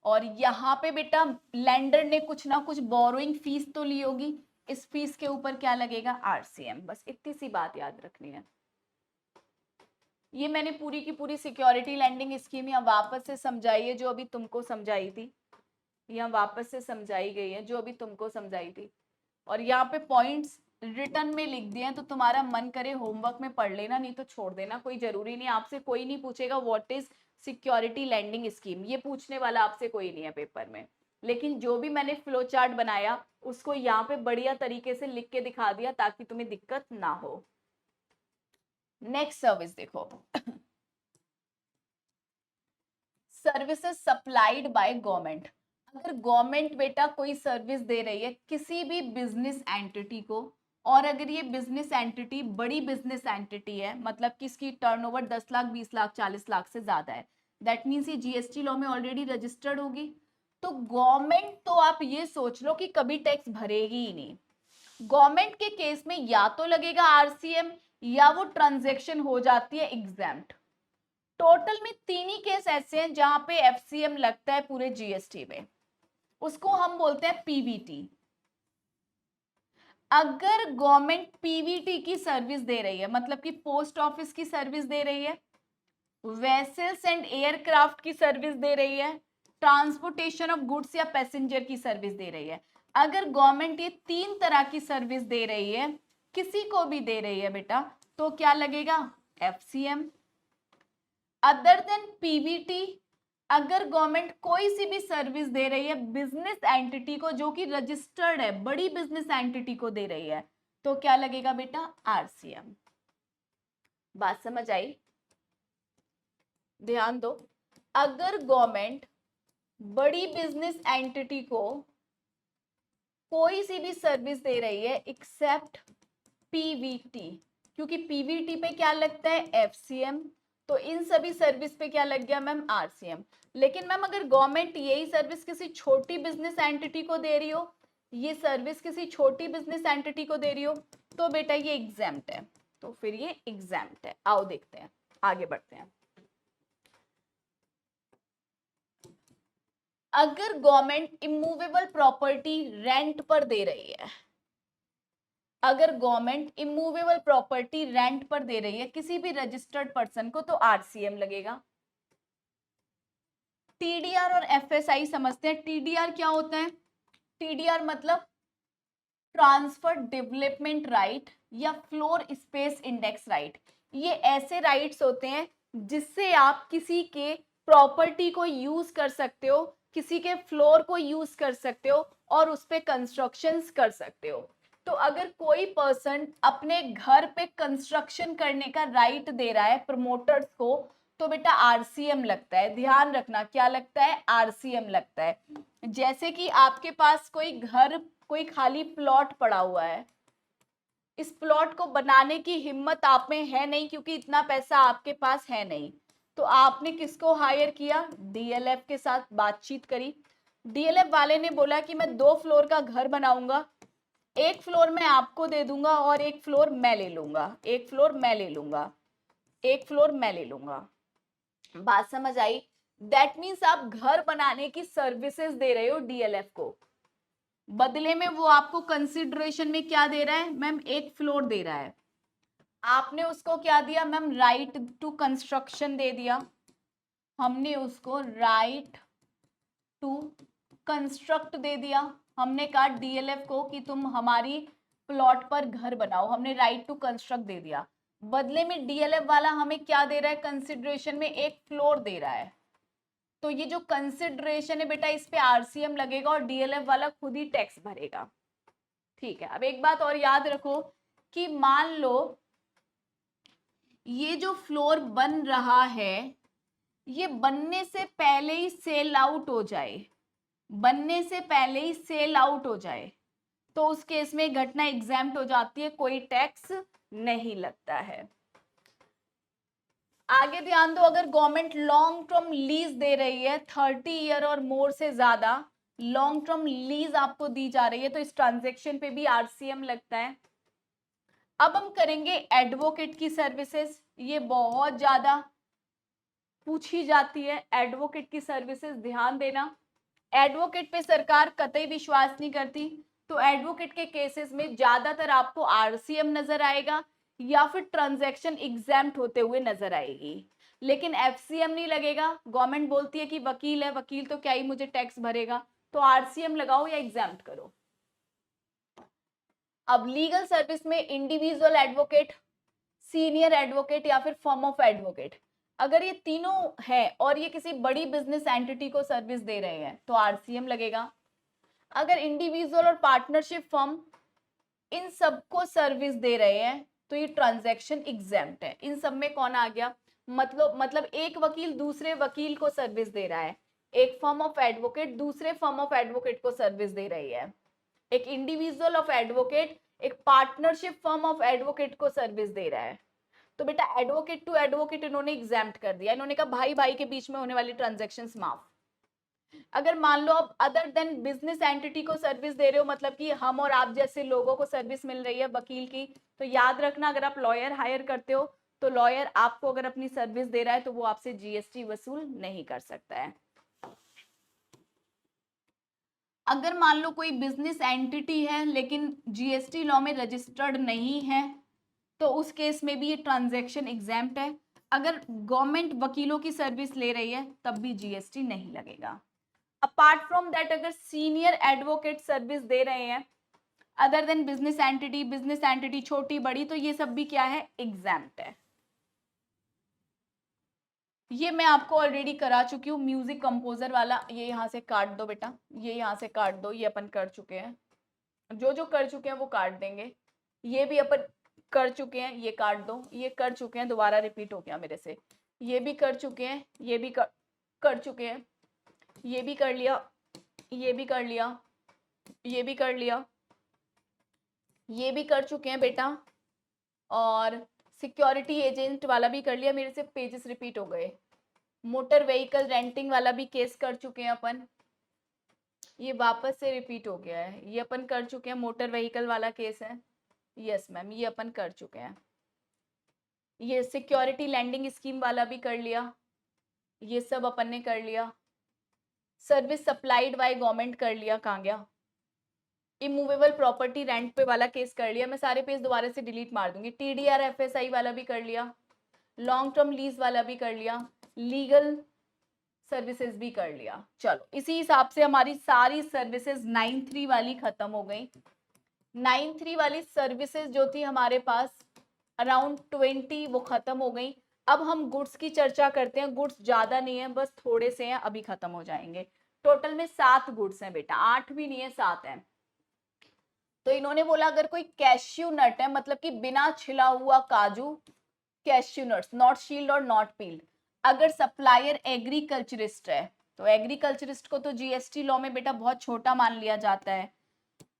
और यहाँ पे बेटा लेंडर ने कुछ ना कुछ बोरोइंग फीस तो ली होगी, इस फीस के ऊपर क्या लगेगा, आरसीएम। बस इतनी सी बात याद रखनी है। ये मैंने पूरी की पूरी सिक्योरिटी लैंडिंग स्कीम यहाँ वापस से समझाई है, जो अभी तुमको समझाई थी, यहाँ वापस से समझाई गई है जो अभी तुमको समझाई थी, और यहाँ पे पॉइंट्स रिटर्न में लिख दिए हैं, तो तुम्हारा मन करे होमवर्क में पढ़ लेना, नहीं तो छोड़ देना, कोई जरूरी नहीं। आपसे कोई नहीं पूछेगा what is security lending scheme, ये पूछने वाला आपसे कोई नहीं है पेपर में, लेकिन जो भी मैंने फ्लो चार्ट बनाया उसको यहाँ पे बढ़िया तरीके से लिख के दिखा दिया ताकि तुम्हें दिक्कत ना हो। नेक्स्ट सर्विस देखो, सर्विसेज सप्लाइड बाय गवर्नमेंट। अगर गवर्नमेंट बेटा कोई सर्विस दे रही है किसी भी बिजनेस एंटिटी को, और अगर ये बिजनेस एंटिटी बड़ी बिजनेस एंटिटी है, मतलब कि इसकी टर्नओवर 10 लाख 20 लाख 40 लाख से ज्यादा है, दैट मीन्स ये जीएसटी लॉ में ऑलरेडी रजिस्टर्ड होगी, तो गवर्नमेंट तो आप ये सोच लो कि कभी टैक्स भरेगी ही नहीं। गवर्नमेंट के केस में या तो लगेगा आरसीएम, या वो ट्रांजेक्शन हो जाती है एग्जैम्प्ट। टोटल में 3 ही केस ऐसे हैं जहां पे एफसीएम लगता है पूरे जीएसटी में, उसको हम बोलते हैं पीवीटी। अगर गवर्नमेंट पीवीटी की सर्विस दे रही है, मतलब कि पोस्ट ऑफिस की सर्विस दे रही है, वेसल्स एंड एयरक्राफ्ट की सर्विस दे रही है, ट्रांसपोर्टेशन ऑफ गुड्स या पैसेंजर की सर्विस दे रही है, अगर गवर्नमेंट ये 3 तरह की सर्विस दे रही है, किसी को भी दे रही है बेटा, तो क्या लगेगा? FCM। अदर देन PVT, अगर गवर्नमेंट कोई सी भी सर्विस दे रही है बिजनेस एंटिटी को जो कि रजिस्टर्ड है, बड़ी बिजनेस एंटिटी को दे रही है, तो क्या लगेगा बेटा? RCM। बात समझ आई? ध्यान दो, अगर गवर्नमेंट बड़ी बिजनेस एंटिटी को कोई सी भी सर्विस दे रही है एक्सेप्ट PVT, क्योंकि PVT पे क्या लगता है? FCM, तो इन सभी सर्विस पे क्या लग गया मैम? RCM। लेकिन मैम अगर गवर्नमेंट यही सर्विस किसी छोटी बिजनेस एंटिटी को दे रही हो, ये सर्विस किसी छोटी बिजनेस एंटिटी को दे रही हो, तो बेटा ये एग्जेम्प्ट है, तो फिर ये एग्जेम्प्ट है। आओ देखते हैं, आगे बढ़ते हैं। अगर गवर्नमेंट इमूवेबल प्रॉपर्टी रेंट पर दे रही है, अगर गवर्नमेंट इमूवेबल प्रॉपर्टी रेंट पर दे रही है किसी भी रजिस्टर्ड पर्सन को, तो RCM लगेगा। TDR और FSI समझते हैं। TDR क्या होता है? TDR मतलब ट्रांसफर डेवलपमेंट राइट या फ्लोर स्पेस इंडेक्स राइट। ये ऐसे राइट्स होते हैं जिससे आप किसी के प्रॉपर्टी को यूज कर सकते हो, किसी के फ्लोर को यूज कर सकते हो और उस पे कंस्ट्रक्शंस कर सकते हो। तो अगर कोई पर्सन अपने घर पे कंस्ट्रक्शन करने का राइट दे रहा है प्रमोटर्स को, तो बेटा RCM लगता है। ध्यान रखना, क्या लगता है? RCM लगता है। जैसे कि आपके पास कोई घर, कोई खाली प्लॉट पड़ा हुआ है, इस प्लॉट को बनाने की हिम्मत आप में है नहीं क्योंकि इतना पैसा आपके पास है नहीं, तो आपने किसको हायर किया? DLF के साथ बातचीत करी। DLF वाले ने बोला कि मैं 2 फ्लोर का घर बनाऊंगा, 1 फ्लोर मैं आपको दे दूंगा और 1 फ्लोर मैं ले लूंगा, 1 फ्लोर मैं ले लूंगा, 1 फ्लोर मैं ले लूंगा। बात समझ आई? दैट मीन्स आप घर बनाने की सर्विसेज दे रहे हो DLF को, बदले में वो आपको कंसिडरेशन में क्या दे रहा है मैम? 1 फ्लोर दे रहा है। आपने उसको क्या दिया मैम? राइट टू कंस्ट्रक्शन दे दिया। हमने उसको राइट टू कंस्ट्रक्ट दे दिया। हमने कहा DLF को कि तुम हमारी प्लॉट पर घर बनाओ, हमने राइट टू कंस्ट्रक्ट दे दिया। बदले में DLF वाला हमें क्या दे रहा है? कंसिडरेशन में 1 फ्लोर दे रहा है। तो ये जो कंसिडरेशन है बेटा, इस पे RCM लगेगा और DLF वाला खुद ही टैक्स भरेगा। ठीक है, अब एक बात और याद रखो कि मान लो ये जो फ्लोर बन रहा है, ये बनने से पहले ही सेल आउट हो जाए, बनने से पहले ही सेल आउट हो जाए, तो उस केस में घटना एग्जैम्प्ट हो जाती है, कोई टैक्स नहीं लगता है। आगे ध्यान दो, अगर गवर्नमेंट लॉन्ग टर्म लीज दे रही है 30 ईयर और मोर से ज्यादा, लॉन्ग टर्म लीज आपको दी जा रही है, तो इस ट्रांजेक्शन पे भी RCM लगता है। अब हम करेंगे एडवोकेट की सर्विसेज, ये बहुत ज्यादा पूछी जाती है। एडवोकेट की सर्विसेज ध्यान देना, एडवोकेट पे सरकार कतई विश्वास नहीं करती, तो एडवोकेट के केसेस में ज्यादातर आपको RCM नजर आएगा या फिर ट्रांजैक्शन एग्जैम्प्ट होते हुए नजर आएगी, लेकिन FCM नहीं लगेगा। गवर्नमेंट बोलती है कि वकील है, वकील तो क्या ही मुझे टैक्स भरेगा, तो RCM लगाओ या एग्जैम्प्ट करो। अब लीगल सर्विस में इंडिविजुअल एडवोकेट, सीनियर एडवोकेट या फिर फर्म ऑफ एडवोकेट, अगर ये तीनों है और ये किसी बड़ी बिजनेस एंटिटी को सर्विस दे रहे हैं तो RCM लगेगा। अगर इंडिविजुअल और पार्टनरशिप फर्म इन सबको सर्विस दे रहे हैं तो ये ट्रांजैक्शन एग्जेम्प्ट है। इन सब में कौन आ गया? मतलब एक वकील दूसरे वकील को सर्विस दे रहा है, एक फर्म ऑफ एडवोकेट दूसरे फर्म ऑफ एडवोकेट को सर्विस दे रही है, एक इंडिविजुअल ऑफ एडवोकेट एक पार्टनरशिप फर्म ऑफ एडवोकेट को सर्विस दे रहा है, तो बेटा एडवोकेट टू एडवोकेट इन्होंने एग्जैम्प्ट कर दिया। इन्होंने कहा भाई भाई के बीच में होने वाली ट्रांजैक्शंस माफ। अगर मान लो आप अदर देन बिजनेस एंटिटी को सर्विस दे रहे हो, मतलब कि हम और आप जैसे लोगों को सर्विस मिल रही है वकील की, तो याद रखना अगर आप लॉयर हायर करते हो तो लॉयर आपको अगर अपनी सर्विस दे रहा है तो वो आपसे GST वसूल नहीं कर सकता है। अगर मान लो कोई बिजनेस एंटिटी है लेकिन GST लॉ में रजिस्टर्ड नहीं है, तो उस केस में भी ये ट्रांजैक्शन एग्जैम्प्ट है। अगर गवर्नमेंट वकीलों की सर्विस ले रही है तब भी GST नहीं लगेगा। अपार्ट फ्रॉम दैट अगर सीनियर एडवोकेट सर्विस दे रहे हैं अदर देन बिजनेस एंटिटी छोटी बड़ी, तो ये सब भी क्या है, एग्जैम्प्ट है। ये मैं आपको ऑलरेडी करा चुकी हूँ म्यूजिक कंपोजर वाला, ये यहाँ से काट दो बेटा, ये यहाँ से काट दो, ये अपन कर चुके हैं, जो जो कर चुके हैं वो काट देंगे, ये भी अपन कर चुके हैं, ये काट दो, ये कर चुके हैं, दोबारा रिपीट हो गया मेरे से, ये भी कर चुके हैं, ये भी कर चुके हैं, ये भी कर लिया, ये भी कर लिया, ये भी कर लिया, ये भी कर चुके हैं बेटा, और सिक्योरिटी एजेंट वाला भी कर लिया, मेरे से पेजेस रिपीट हो गए। मोटर व्हीकल रेंटिंग वाला भी केस कर चुके हैं अपन, ये वापस से रिपीट हो गया है, ये अपन कर चुके हैं, मोटर व्हीकल वाला केस है, यस मैम ये अपन कर चुके हैं। ये सिक्योरिटी लैंडिंग स्कीम वाला भी कर लिया, ये सब अपन ने कर लिया। सर्विस सप्लाइड बाय गवर्नमेंट कर लिया, कहाँ गया। इमूवेबल प्रॉपर्टी रेंट पे वाला केस कर लिया, मैं सारे पेज दोबारा से डिलीट मार दूंगी। टीडीआर एफएसआई वाला भी कर लिया, लॉन्ग टर्म लीज वाला भी कर लिया, लीगल सर्विसेज भी कर लिया। चलो इसी हिसाब से हमारी सारी सर्विसेज 9(3) वाली खत्म हो गई। 9(3) वाली सर्विसेज जो थी हमारे पास अराउंड 20 वो खत्म हो गई। अब हम गुड्स की चर्चा करते हैं, गुड्स ज्यादा नहीं है, बस थोड़े से हैं, अभी खत्म हो जाएंगे। टोटल में 7 गुड्स हैं बेटा, 8 भी नहीं है 7 है। तो इन्होंने बोला अगर कोई कैश्यू नट है, मतलब कि बिना छिला हुआ काजू, कैश्यू नट्स नॉट शील्ड और नॉट पील्ड, अगर सप्लायर एग्रीकल्चरिस्ट है, तो एग्रीकल्चरिस्ट को तो जीएसटी लॉ में बेटा बहुत छोटा मान लिया जाता है।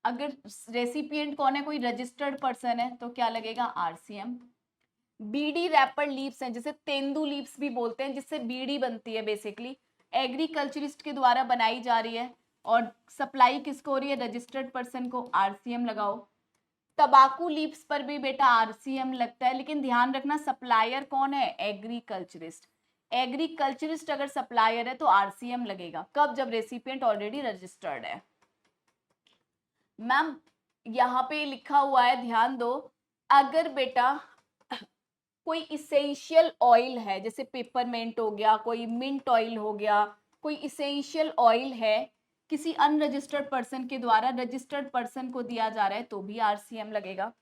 अगर रेसिपिएंट कौन है, कोई रजिस्टर्ड पर्सन है, तो क्या लगेगा, आरसीएम। बीडी रैपर लीव्स हैं, जिसे तेंदू लीव्स भी बोलते हैं, जिससे बीड़ी बनती है बेसिकली, एग्रीकल्चरिस्ट के द्वारा बनाई जा रही है और सप्लाई किसको हो रही है, रजिस्टर्ड पर्सन को, आरसीएम लगाओ। तंबाकू लीव्स पर भी बेटा आरसीएम लगता है, लेकिन ध्यान रखना सप्लायर कौन है, एग्रीकल्चरिस्ट। एग्रीकल्चरिस्ट अगर सप्लायर है तो आरसीएम लगेगा, कब, जब रेसिपिएंट ऑलरेडी रजिस्टर्ड है। मैम यहाँ पे लिखा हुआ है, ध्यान दो, अगर बेटा कोई इसेंशियल ऑयल है, जैसे पेपरमेंट हो गया, कोई मिंट ऑयल हो गया, कोई इसेंशियल ऑयल है, किसी अनरजिस्टर्ड पर्सन के द्वारा रजिस्टर्ड पर्सन को दिया जा रहा है, तो भी आरसीएम लगेगा।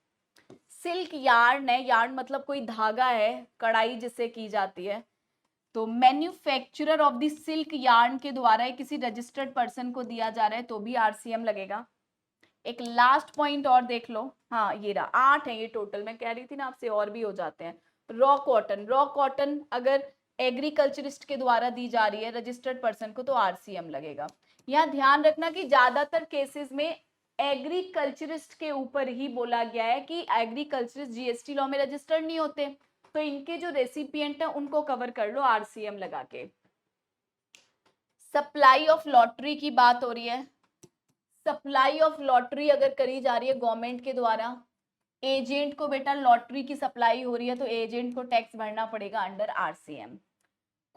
सिल्क यार्न है, यार्न मतलब कोई धागा है, कढ़ाई जिससे की जाती है, तो manufacturer of the silk yarn के द्वारा किसी रजिस्टर्ड पर्सन को दिया जा रहा है, तो भी आरसीएम लगेगा। एक लास्ट पॉइंट और देख लो, हाँ ये रहा, 8 है ये टोटल, मैं कह रही थी ना आपसे और भी हो जाते हैं। रॉ कॉटन, रॉ कॉटन अगर एग्रीकल्चरिस्ट के द्वारा दी जा रही है रजिस्टर्ड पर्सन को, तो आरसीएम लगेगा। यहाँ ध्यान रखना कि ज्यादातर केसेस में एग्रीकल्चरिस्ट के ऊपर ही बोला गया है कि एग्रीकल्चरिस्ट जीएसटी लॉ में रजिस्टर्ड नहीं होते, तो इनके जो रेसिपिएंट है उनको कवर कर लो आरसीएम लगा के। सप्लाई ऑफ लॉटरी की बात हो रही है, सप्लाई ऑफ लॉटरी अगर करी जा रही है गवर्नमेंट के द्वारा, एजेंट को बेटा लॉटरी की सप्लाई हो रही है, तो एजेंट को टैक्स भरना पड़ेगा अंडर आरसीएम।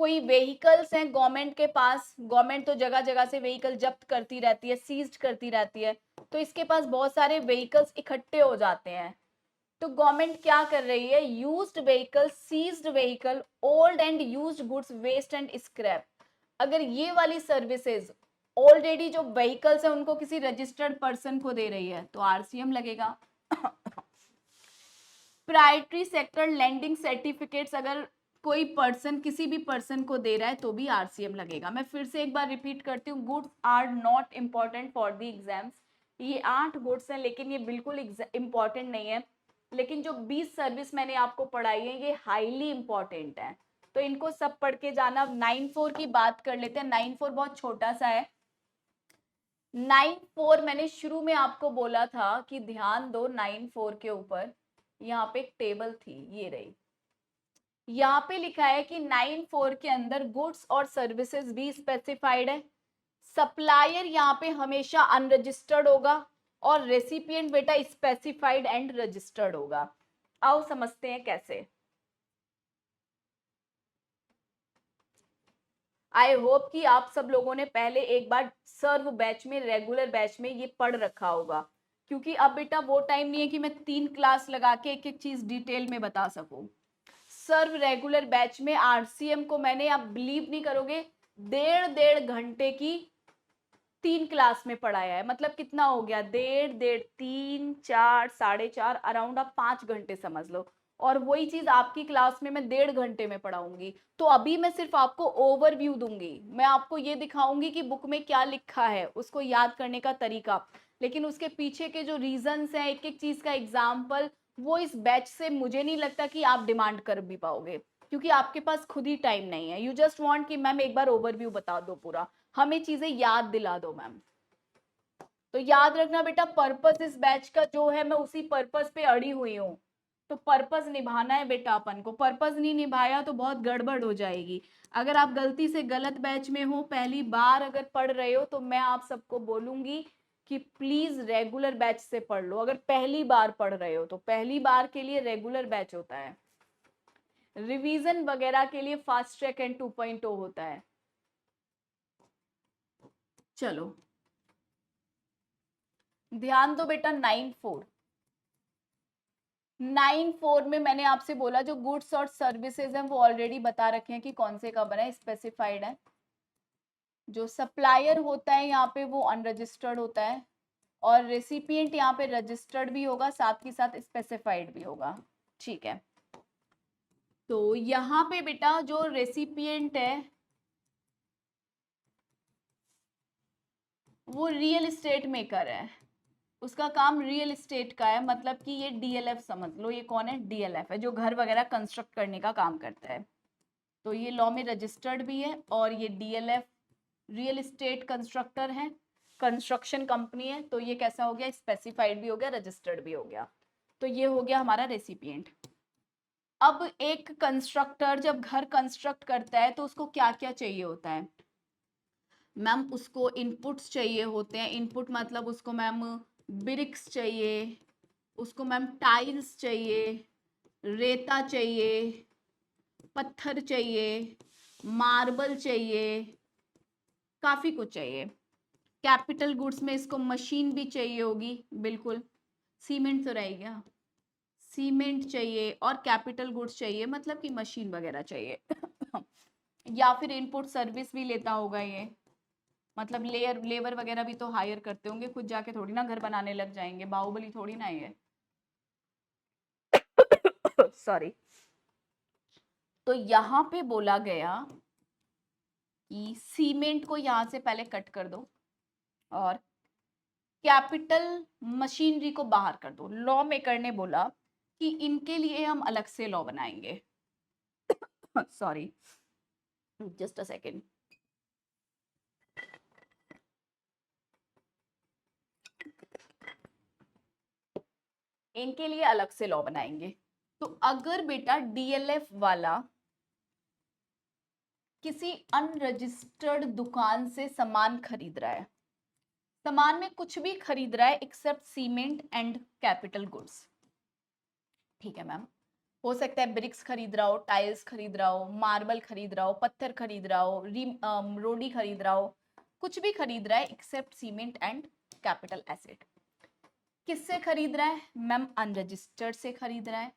कोई व्हीकल्स हैं गवर्नमेंट के पास, गवर्नमेंट तो जगह जगह से व्हीकल जब्त करती रहती है, सीज्ड करती रहती है, तो इसके पास बहुत सारे व्हीकल्स इकट्ठे हो जाते हैं, तो गवर्नमेंट क्या कर रही है, used vehicle, seized vehicle, old and used goods, waste and scrap, अगर ये वाली सर्विसेज ऑलरेडी जो व्हीकल्स है उनको किसी रजिस्टर्ड पर्सन को दे रही है, तो आरसीएम लगेगा। प्रायोरिटी सेक्टर लैंडिंग सर्टिफिकेट्स अगर कोई पर्सन किसी भी पर्सन को दे रहा है, तो भी आरसीएम लगेगा। मैं फिर से एक बार रिपीट करती हूँ, goods are not important for the exams. ये 8 गुड्स हैं, लेकिन ये बिल्कुल इम्पॉर्टेंट नहीं है, लेकिन जो 20 सर्विस मैंने आपको पढ़ाई है ये हाईली इंपॉर्टेंट है, तो इनको सब पढ़ के जाना। 9(4) की बात कर लेते हैं, 9(4) बहुत छोटा सा है। 9(4) मैंने शुरू में आपको बोला था कि ध्यान दो 9(4) के ऊपर, यहाँ पे एक टेबल थी, ये रही, यहाँ पे लिखा है कि 9(4) के अंदर गुड्स और सर्विसेज भी स्पेसिफाइड है। सप्लायर यहाँ पे हमेशा अनरजिस्टर्ड होगा और रेसिपिएंट बेटा स्पेसिफाइड एंड रजिस्टर्ड होगा। आओ समझते हैं कैसे। आई होप कि आप सब लोगों ने पहले एक बार सर्व बैच में, रेगुलर बैच में ये पढ़ रखा होगा, क्योंकि अब बेटा वो टाइम नहीं है कि मैं 3 क्लास लगा के एक एक चीज डिटेल में बता सकूं। सर्व रेगुलर बैच में आरसीएम को मैंने, आप बिलीव नहीं करोगे, 1.5 घंटे की 3 क्लास में पढ़ाया है, मतलब कितना हो गया, 1.5 3 4 4.5 अराउंड आप 5 घंटे समझ लो। और वही चीज आपकी क्लास में मैं 1.5 घंटे में पढ़ाऊंगी। तो अभी मैं सिर्फ आपको ओवरव्यू दूंगी, मैं आपको ये दिखाऊंगी कि बुक में क्या लिखा है, उसको याद करने का तरीका, लेकिन उसके पीछे के जो रीजंस हैं, एक एक चीज का एग्जाम्पल, वो इस बैच से मुझे नहीं लगता कि आप डिमांड कर भी पाओगे, क्योंकि आपके पास खुद ही टाइम नहीं है। यू जस्ट वांट कि मैम एक बार ओवरव्यू बता दो पूरा, हमें चीजें याद दिला दो मैम। तो याद रखना बेटा, पर्पस इस बैच का जो है, मैं उसी पर्पस पे अड़ी हुई हूँ। तो पर्पस निभाना है बेटा अपन को, पर्पस नहीं निभाया तो बहुत गड़बड़ हो जाएगी। अगर आप गलती से गलत बैच में हो, पहली बार अगर पढ़ रहे हो, तो मैं आप सबको बोलूंगी कि प्लीज रेगुलर बैच से पढ़ लो। अगर पहली बार पढ़ रहे हो तो पहली बार के लिए रेगुलर बैच होता है, रिवीजन वगैरह के लिए फास्ट ट्रैक एंड 2.0 होता है। चलो ध्यान दो बेटा, 9.4 में मैंने आपसे बोला जो गुड्स और सर्विसेज हैं वो ऑलरेडी बता रखे हैं कि कौन से कब है, स्पेसिफाइड है। जो सप्लायर होता है यहाँ पे वो अनरजिस्टर्ड होता है, और रेसिपिएंट यहाँ पे रजिस्टर्ड भी होगा, साथ ही साथ स्पेसिफाइड भी होगा। ठीक है, तो यहाँ पे बेटा जो रेसिपिएंट है वो रियल एस्टेट मेकर है, उसका काम रियल एस्टेट का है, मतलब कि ये डीएलएफ समझ लो। ये कौन है, डीएलएफ है, जो घर वगैरह कंस्ट्रक्ट करने का काम करता है। तो ये लॉ में रजिस्टर्ड भी है, और ये डीएलएफ रियल एस्टेट कंस्ट्रक्टर है, कंस्ट्रक्शन कंपनी है। तो ये कैसा हो गया, स्पेसिफाइड भी हो गया, रजिस्टर्ड भी हो गया। तो ये हो गया हमारा रेसिपिएंट। अब एक कंस्ट्रक्टर जब घर कंस्ट्रक्ट करता है तो उसको क्या क्या चाहिए होता है मैम, उसको इनपुट्स चाहिए होते हैं। इनपुट मतलब उसको मैम ब्रिक्स चाहिए, उसको मैम टाइल्स चाहिए, रेता चाहिए, पत्थर चाहिए, मार्बल चाहिए, काफी कुछ चाहिए। कैपिटल गुड्स में इसको मशीन भी चाहिए होगी, बिल्कुल। सीमेंट तो रह गया, सीमेंट चाहिए और कैपिटल गुड्स चाहिए, मतलब कि मशीन वगैरह चाहिए। या फिर इनपुट सर्विस भी लेता होगा ये, मतलब लेबर वगैरह भी तो हायर करते होंगे, खुद जाके थोड़ी ना घर बनाने लग जाएंगे, बाहुबली थोड़ी ना ये। सॉरी। तो यहाँ पे बोला गया कि सीमेंट को यहाँ से पहले कट कर दो और कैपिटल मशीनरी को बाहर कर दो। लॉ मेकर ने बोला कि इनके लिए हम अलग से लॉ बनाएंगे। Sorry, just a second. इनके लिए अलग से लॉ बनाएंगे। तो अगर बेटा डीएलएफ वाला किसी अनरजिस्टर्ड दुकान से सामान खरीद रहा है, सामान में कुछ भी खरीद रहा है except cement and capital goods, ठीक है मैम, हो सकता है ब्रिक्स खरीद रहा हो, टाइल्स खरीद रहा हो, मार्बल खरीद रहा हो, पत्थर खरीद रहा हो, रोडी खरीद रहा हो, कुछ भी खरीद रहा है except cement and capital asset. किससे खरीद रहा है मैम, अनरजिस्टर्ड से खरीद रहा है,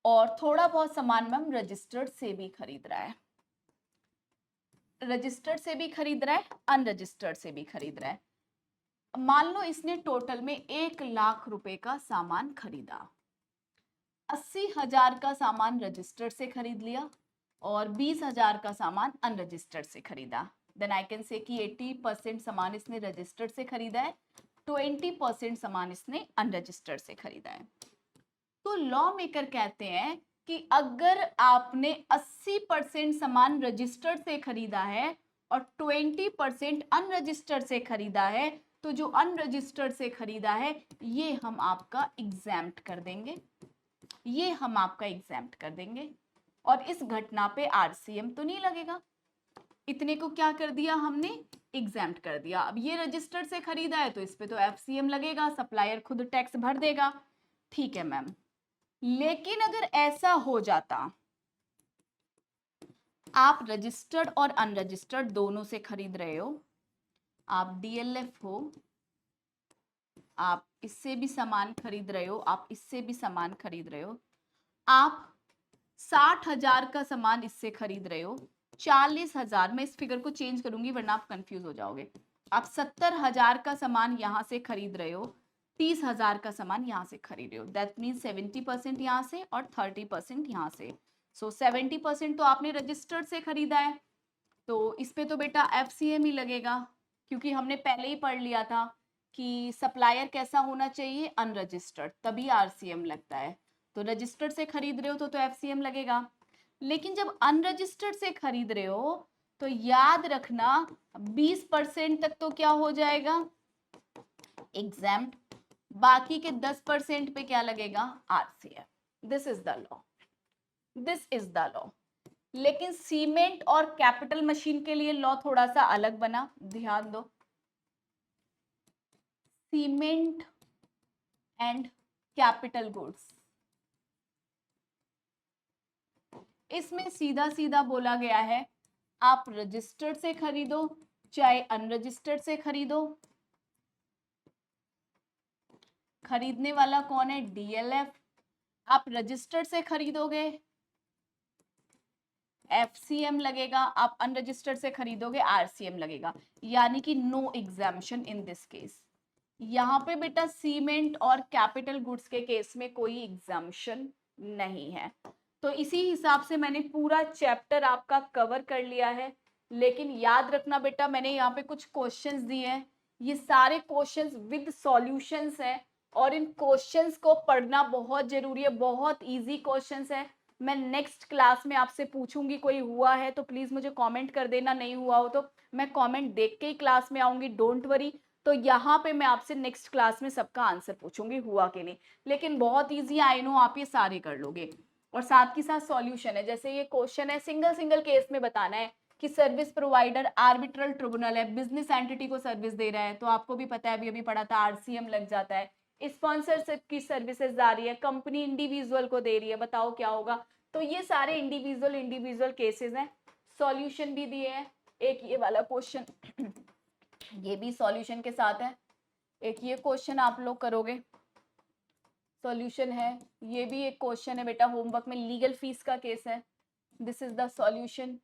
और थोड़ा बहुत सामान मैम रजिस्टर्ड से भी खरीद रहा है। रजिस्टर्ड से भी खरीद रहा है, अनरजिस्टर्ड से भी खरीद रहा है। मान लो इसने टोटल में 1 लाख रुपए का सामान खरीदा, 80,000 का सामान रजिस्टर्ड से खरीद लिया और 20,000 का सामान अनरजिस्टर्ड से खरीदा। देन आई कैन से कि 80% सामान इसने रजिस्टर्ड से खरीदा है, 20% सामान इसने अनरजिस्टर्ड से खरीदा है। तो लॉ मेकर कहते हैं कि अगर आपने 80% सामान रजिस्टर्ड से खरीदा है और 20% अनरजिस्टर्ड से खरीदा है, तो जो अनरजिस्टर्ड से खरीदा है ये हम आपका एग्जैम्प्ट कर देंगे, ये हम आपका एग्जैम्प्ट कर देंगे, और इस घटना पे आरसीएम तो नहीं लगेगा। इतने को क्या कर दिया हमने, एग्जैम्प्ट कर दिया। अब ये रजिस्टर्ड से खरीदा है तो इस पे तो एफसीएम लगेगा, सप्लायर खुद टैक्स भर देगा, ठीक है मैम। लेकिन अगर ऐसा हो जाता, आप रजिस्टर्ड और अनरजिस्टर्ड दोनों से खरीद रहे हो, आप डीएलएफ हो, आप इससे भी सामान खरीद रहे हो, आप इससे भी सामान खरीद रहे हो, आप 60,000 का सामान इससे खरीद रहे हो 40,000, मैं इस फिगर को चेंज करूंगी वरना आप कंफ्यूज हो जाओगे। आप 70,000 का सामान यहां से खरीद रहे हो, 30,000 का सामान यहां से खरीद रहे हो, दैट मीन 70% यहां से और 30% यहां से। सो 70% तो आपने रजिस्टर्ड से खरीदा है, तो इस पे तो बेटा FCM ही लगेगा, क्योंकि हमने पहले ही पढ़ लिया था कि सप्लायर कैसा होना चाहिए, अनरजिस्टर्ड, तभी RCM लगता है। तो रजिस्टर्ड से खरीद रहे हो तो FCM लगेगा। लेकिन जब अनरजिस्टर्ड से खरीद रहे हो तो याद रखना 20% तक तो क्या हो जाएगा, एग्जैम्प्ट, बाकी के 10% पे क्या लगेगा, RCM। This is the law, this is the law. लेकिन सीमेंट और कैपिटल मशीन के लिए लॉ थोड़ा सा अलग बना, ध्यान दो। सीमेंट एंड कैपिटल गुड्स, इसमें सीधा सीधा बोला गया है आप रजिस्टर्ड से खरीदो चाहे अनरजिस्टर्ड से खरीदो, खरीदने वाला कौन है, DLF। आप रजिस्टर्ड से खरीदोगे FCM लगेगा, आप अनरजिस्टर्ड से खरीदोगे RCM लगेगा, यानी कि no exemption in this case. यहाँ पे बेटा सीमेंट और कैपिटल गुड्स के केस में कोई एग्जाम्पशन नहीं है। तो इसी हिसाब से मैंने पूरा चैप्टर आपका कवर कर लिया है। लेकिन याद रखना बेटा, मैंने यहाँ पे कुछ क्वेश्चंस दिए हैं, ये सारे क्वेश्चंस विद सॉल्यूशंस हैं और इन क्वेश्चंस को पढ़ना बहुत जरूरी है, बहुत इजी क्वेश्चंस है। मैं नेक्स्ट क्लास में आपसे पूछूंगी, कोई हुआ है तो प्लीज मुझे कमेंट कर देना, नहीं हुआ हो तो मैं कमेंट देख के ही क्लास में आऊंगी, डोंट वरी। तो यहाँ पे मैं आपसे नेक्स्ट क्लास में सबका आंसर पूछूंगी हुआ कि नहीं। लेकिन बहुत इजी, आई नो आप ये सारे कर लोगे। और साथ के साथ सॉल्यूशन है, जैसे ये क्वेश्चन है सिंगल सिंगल केस में बताना है कि सर्विस प्रोवाइडर आर्बिट्रल ट्रिब्यूनल है, बिजनेस एंटिटी को सर्विस दे रहा है, तो आपको भी पता है, अभी अभी पढ़ा था, RCM लग जाता है। स्पॉन्सरशिप की सर्विसेज आ रही है, कंपनी इंडिविजुअल को दे रही है, बताओ क्या होगा। तो ये सारे इंडिविजुअल केसेस हैं। सॉल्यूशन भी दिए हैं, एक ये वाला क्वेश्चन ये भी सॉल्यूशन के साथ है, एक ये क्वेश्चन आप लोग करोगे, सॉल्यूशन है। ये भी एक क्वेश्चन है बेटा होमवर्क में, लीगल फीस का केस है, दिस इज द सॉल्यूशन।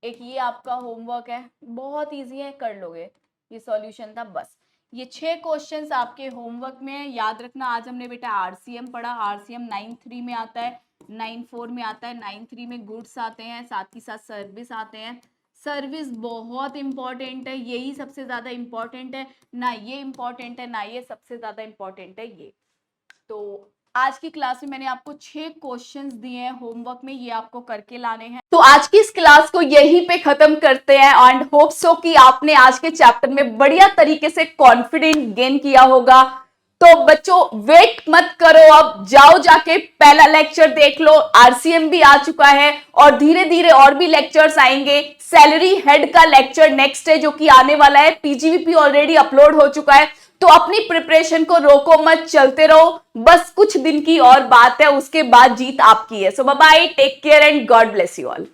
एक ये आपका होमवर्क है, बहुत इजी है, कर लोगे, ये सॉल्यूशन था। बस ये 6 क्वेश्चंस आपके होमवर्क में है, याद रखना। आज हमने बेटा RCM पढ़ा, RCM 9.3 में आता है, 9.4 में आता है, 9.3 में गुड्स आते हैं, साथ ही साथ सर्विस आते हैं। सर्विस बहुत इंपॉर्टेंट है, यही सबसे ज्यादा इंपॉर्टेंट है, ना ये इंपॉर्टेंट है ना ये सबसे ज्यादा इंपॉर्टेंट है ये। तो आज की क्लास में मैंने आपको 6 क्वेश्चंस दिए हैं होमवर्क में, ये आपको करके लाने हैं। तो आज की इस क्लास को यहीं पे खत्म करते हैं एंड होप सो कि आपने आज के चैप्टर में बढ़िया तरीके से कॉन्फिडेंस गेन किया होगा। तो बच्चों वेट मत करो, अब जाओ जाके पहला लेक्चर देख लो, RCM भी आ चुका है और धीरे धीरे और भी लेक्चर्स आएंगे। सैलरी हेड का लेक्चर नेक्स्ट है जो कि आने वाला है, PGVP ऑलरेडी अपलोड हो चुका है। तो अपनी प्रिपरेशन को रोको मत, चलते रहो, बस कुछ दिन की और बात है, उसके बाद जीत आपकी है। So bye bye, take care and God bless you all.